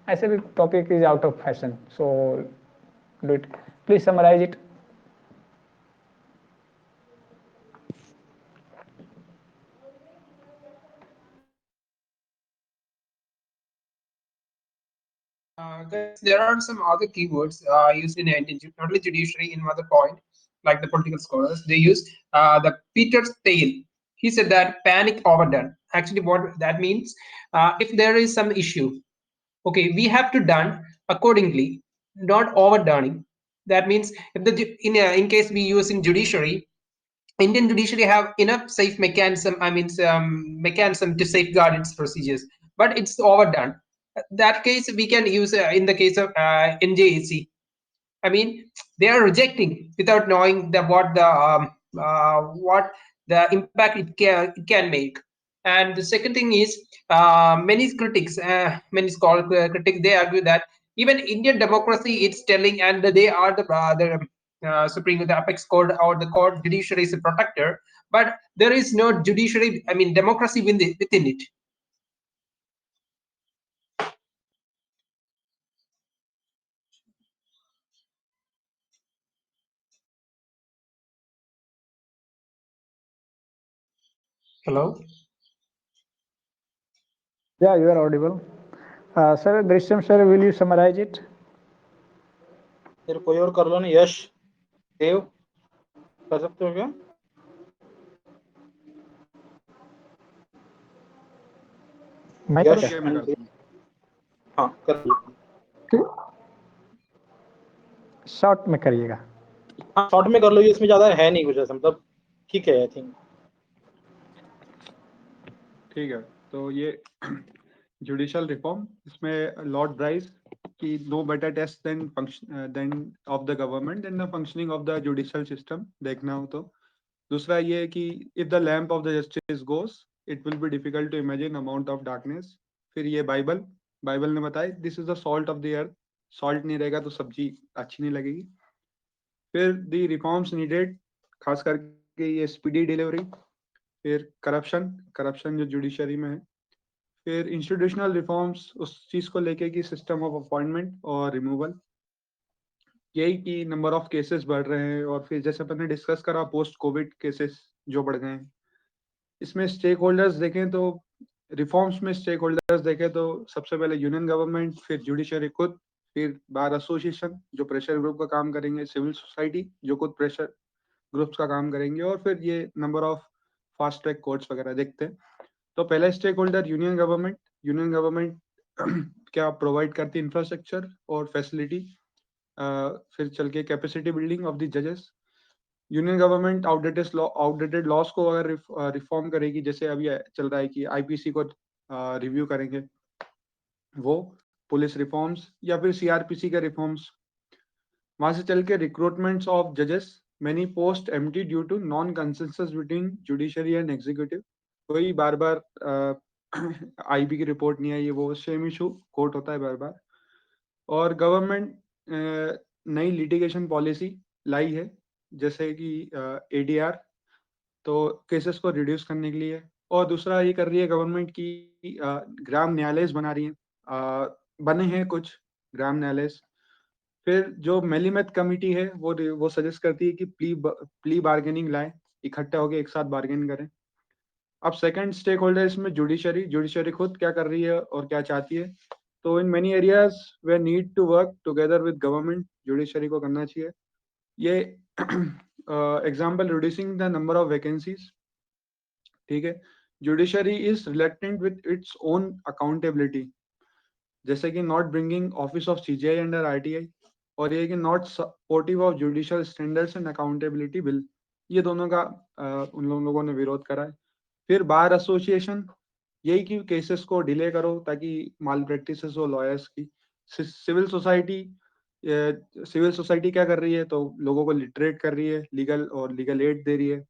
ऐसे भी topic is out of fashion, so do it. Please summarize it. Guys, there are some other keywords used in not only judiciary in other point, like the political scholars. They use the Peter's tail. He said that panic overdone. Actually, what that means, if there is some issue, okay, we have to done accordingly, not overdone. That means if the in case we use in judiciary, Indian judiciary have enough safe mechanism, I mean, mechanism to safeguard its procedures, but it's overdone. That case we can use in the case of NJAC. I mean, they are rejecting without knowing what the impact it can make. And the second thing is, many critics, many scholars, critics, they argue that even Indian democracy, it's telling, and they are the Supreme, the apex court or the court judiciary is a protector, but there is no judiciary, I mean, democracy within it. Hello? Yeah, you are audible. Sir, Drishyam sir, will you summarize it? फिर कोई और कर लो ना, यश, देव, कर सकते हो क्या? मैं यश करूँ? मैं and करता देव, हूँ। हाँ कर लो। शॉर्ट में करिएगा. हाँ शॉर्ट में कर लो, इसमें ज्यादा है नहीं कुछ ऐसा, मतलब ठीक है आई थिंक। ठीक है, तो ये जुडिशियल रिफॉर्म, इसमें लॉर्ड ब्राइस की no better test than of the government than the functioning of the judicial system देखना हो तो। दूसरा ये कि if the lamp of the justice goes it will be difficult to imagine amount of darkness. फिर ये Bible ने बताया this is the salt of the earth, salt नहीं रहेगा तो सब्जी अच्छी नहीं लगेगी। फिर दी रिफॉर्म्स नीडेड, खास करके ये स्पीडी डिलीवरी। फिर करप्शन जो जुडिशरी में है। फिर इंस्टीट्यूशनल रिफॉर्म्स, उस चीज को लेके कि सिस्टम ऑफ अपॉइंटमेंट और रिमूवल, यही कि नंबर ऑफ केसेस बढ़ रहे हैं। और फिर जैसे अपन ने डिस्कस करा पोस्ट कोविड केसेस जो बढ़ गए हैं। इसमें स्टेक होल्डर्स देखें तो रिफॉर्म्स में स्टेक होल्डर्स देखे तो सबसे पहले यूनियन गवर्नमेंट, फिर जुडिशरी खुद, फिर बार एसोसिएशन जो प्रेशर ग्रुप का काम करेंगे, सिविल सोसाइटी जो खुद प्रेशर ग्रुप्स का काम करेंगे, और फिर ये number of fast track courts वगैरह देखते हैं। तो पहला stakeholder union government. Union government क्या प्रोवाइड करती है इंफ्रास्ट्रक्चर और फैसिलिटी, फिर चल के कैपेसिटी बिल्डिंग ऑफ द जजेस। यूनियन गवर्नमेंट आउटडेटेड लॉस को अगर रिफॉर्म करेगी, जैसे अभी चल रहा है कि आईपीसी को रिव्यू करेंगे, वो पुलिस रिफॉर्म्स या फिर सीआरपीसी के रिफॉर्म्स। वहां से चल के रिक्रूटमेंट्स ऑफ जजेस, many post empty due to non consensus between judiciary and executive. वही बार बार आईबी की रिपोर्ट नहीं आई है, वो सेम इशू कोर्ट होता है बार बार। और गवर्नमेंट नई लिटिगेशन पॉलिसी लाई है, जैसे कि एडीआर, तो केसेस को रिड्यूस करने के लिए। और दूसरा ये कर रही है गवर्नमेंट की ग्राम न्यायालय बना रही है, बने हैं कुछ ग्राम न्यायालय। फिर जो मेलीमेथ कमिटी है वो सजेस्ट करती है कि प्ली बार्गेनिंग लाए, इकट्ठा होकर एक साथ बार्गेन करें। अब सेकंड स्टेक होल्डर इसमें जुडिशरी खुद क्या कर रही है और क्या चाहती है। तो in many areas we need to work together with government, judiciary को करना चाहिए ये। Example, reducing the number of vacancies, ठीक है। Judiciary is reluctant with its own accountability, जैसे कि not bringing office of CJI under RTI, और ये कि not supportive of judicial standards and accountability bill. ये दोनों का उन लोगों ने विरोध करा है। फिर बार एसोसिएशन, यही कि केसेस को डिले करो ताकि माल प्रैक्टिसेस हो लॉयर्स की। सिविल सोसाइटी क्या कर रही है, तो लोगों को लिटरेट कर रही है, लीगल एड दे रही है।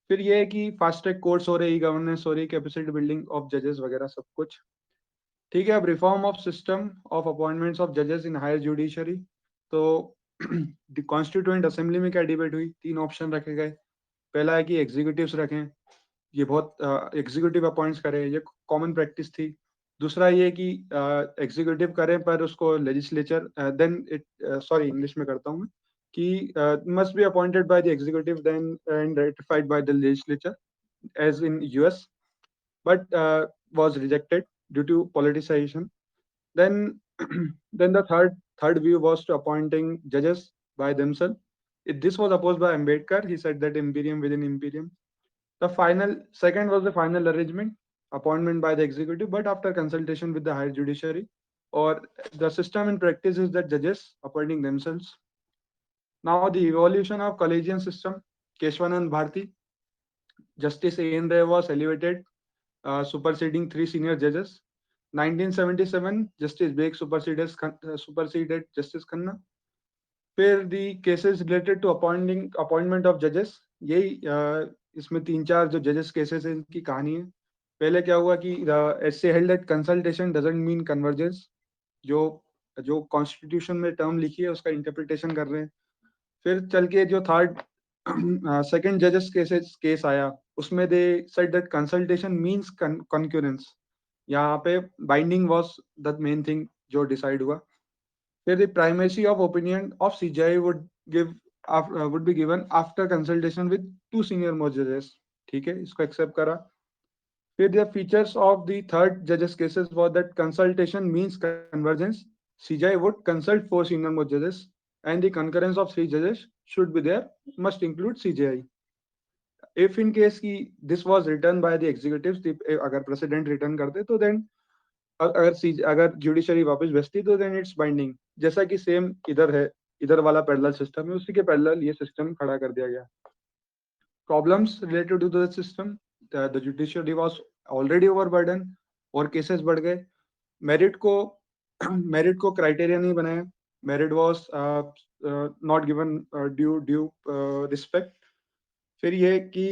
फिर ये है कि फास्ट ट्रैक कोर्ट्स हो रही, गवर्नेंस हो रही, कैपेसिटी बिल्डिंग ऑफ जजेस वगैरह सब कुछ, ठीक है। अब reform of system of appointments of जजेस इन हायर जुडिशरी। तो कॉन्स्टिट्यूएंट असेंबली में क्या डिबेट हुई, 3 ऑप्शन रखे गए। पहला है कि एग्जीक्यूटिव्स रखें, ये बहुत एग्जीक्यूटिव अपॉइंट्स करें, ये कॉमन प्रैक्टिस थी। दूसरा ये कि एग्जीक्यूटिव करें पर उसको legislature then it sorry English में करता हूँ मैं, कि must be appointed by the executive then and ratified by the legislature as in US, but was rejected due to politicization. Then, then the third view was to appointing judges by themselves. This was opposed by Ambedkar. He said that imperium within imperium. The second was the final arrangement, appointment by the executive, but after consultation with the higher judiciary. Or the system in practice is that judges appointing themselves. Now the evolution of collegian system, Keshwanand Bharti, Justice A.N. Ray was elevated, superseding 3 senior judges. 1977, Justice Beg superseded Justice Khanna. फिर the cases related to appointment of judges, यही इसमें 3-4 जो judges cases हैं इनकी कहानी है। पहले क्या हुआ कि essay held that consultation doesn't mean convergence, जो कॉन्स्टिट्यूशन में टर्म लिखी है उसका इंटरप्रिटेशन कर रहे हैं। फिर चल के जो थर्ड सेकंड जजेस केस आया, उसमें they said that consultation means concurrence, यहाँ पे binding was the main thing जो डिसाइड हुआ। फिर the primacy of opinion of CJI would be given after consultation with 2 senior most जजेस, ठीक है, इसको एक्सेप्ट करा। फिर the features of the third जजेस cases was that consultation means convergence, CJI would consult 4 senior most जजेस and the concurrence of 3 judges should be there, must include CJI. If in case ki this was written by the executives, अगर president return करते तो then अगर judiciary वापस भेजती तो then it's binding, जैसा कि same इधर है, इधर वाला parallel system है, उसी के parallel ये system खड़ा कर दिया गया। Problems related to the system, the judiciary was already overburdened और cases बढ़ गए। मेरिट को क्राइटेरिया नहीं बनाया, merit was not given due respect. फिर ये कि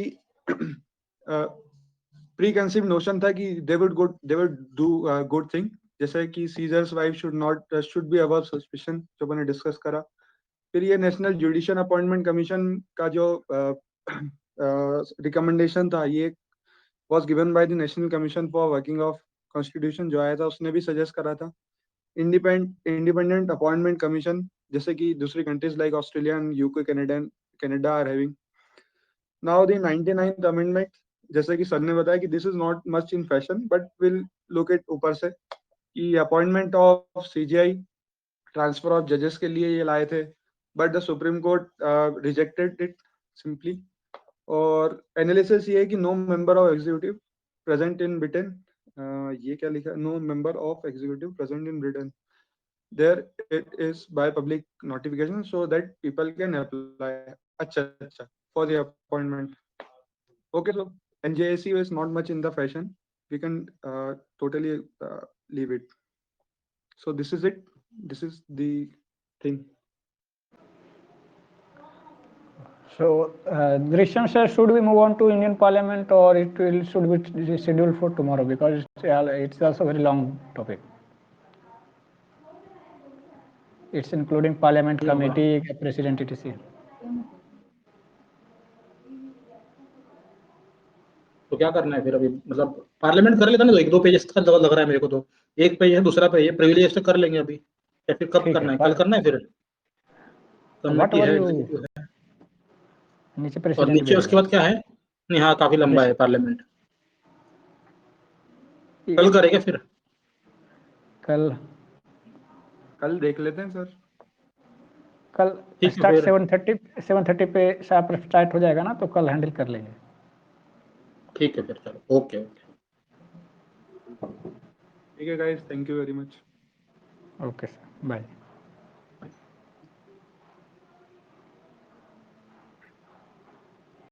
प्री कंसीव नोशन था कि they would do good thing, जैसे कि seizures wife should be above suspicion, जो मैंने डिस्कस करा। फिर ये नेशनल जुडिशियल अपॉइंटमेंट कमीशन का जो रिकमेंडेशन था, ये was given by the national commission for working of constitution, जो आया था उसने भी सजेस्ट करा था। इंडिपेंडेंट अपॉइंटमेंट कमीशन, जैसे कि दूसरी countries like Australia and UK, Canada are having. Now the 99th amendment जैसे कि सर ने बताया कि this is not much in fashion, but will look it ऊपर से कि appointment of CJI, transfer of जजेस के लिए ये लाए थे, but the supreme court rejected it simply. और एनालिसिस ये है कि no member of executive present in Britain, ये क्या लिखा है, no member of executive present in Britain, there it is by public notification so that people can apply. अच्छा for the appointment. Okay, so NJAC is not much in the fashion, we can totally leave it. So this is it, this is the thing. So, Drishyam sir, should we move on to Indian Parliament, or should be scheduled for tomorrow, because it's also a very long topic. It's including Parliament committee, President, etc. तो क्या करना है फिर अभी, मतलब parliament कर लेता ना, तो 1-2 पेजेस का लग रहा है मेरे को, तो एक पेज है, दूसरा पेज है, प्रिविलेज से कर लेंगे अभी, या फिर कब करना है, कल करना है फिर? कमेटी है, एग्जीक्यूटिव है, नीचे और प्रेसिडेंट नीचे उसके बाद क्या है? नहीं हाँ, काफी लंबा है पार्लियामेंट। कल करेंगे फिर? कल देख लेते हैं सर। कल ठीक है स्टार्ट फिर। 7:30 पे स्टार्ट हो जाएगा ना, तो कल हैंडल कर लेंगे। ठीक है फिर, चलो, ओके ओके। ठीक है guys, thank you very much. Okay sir, bye.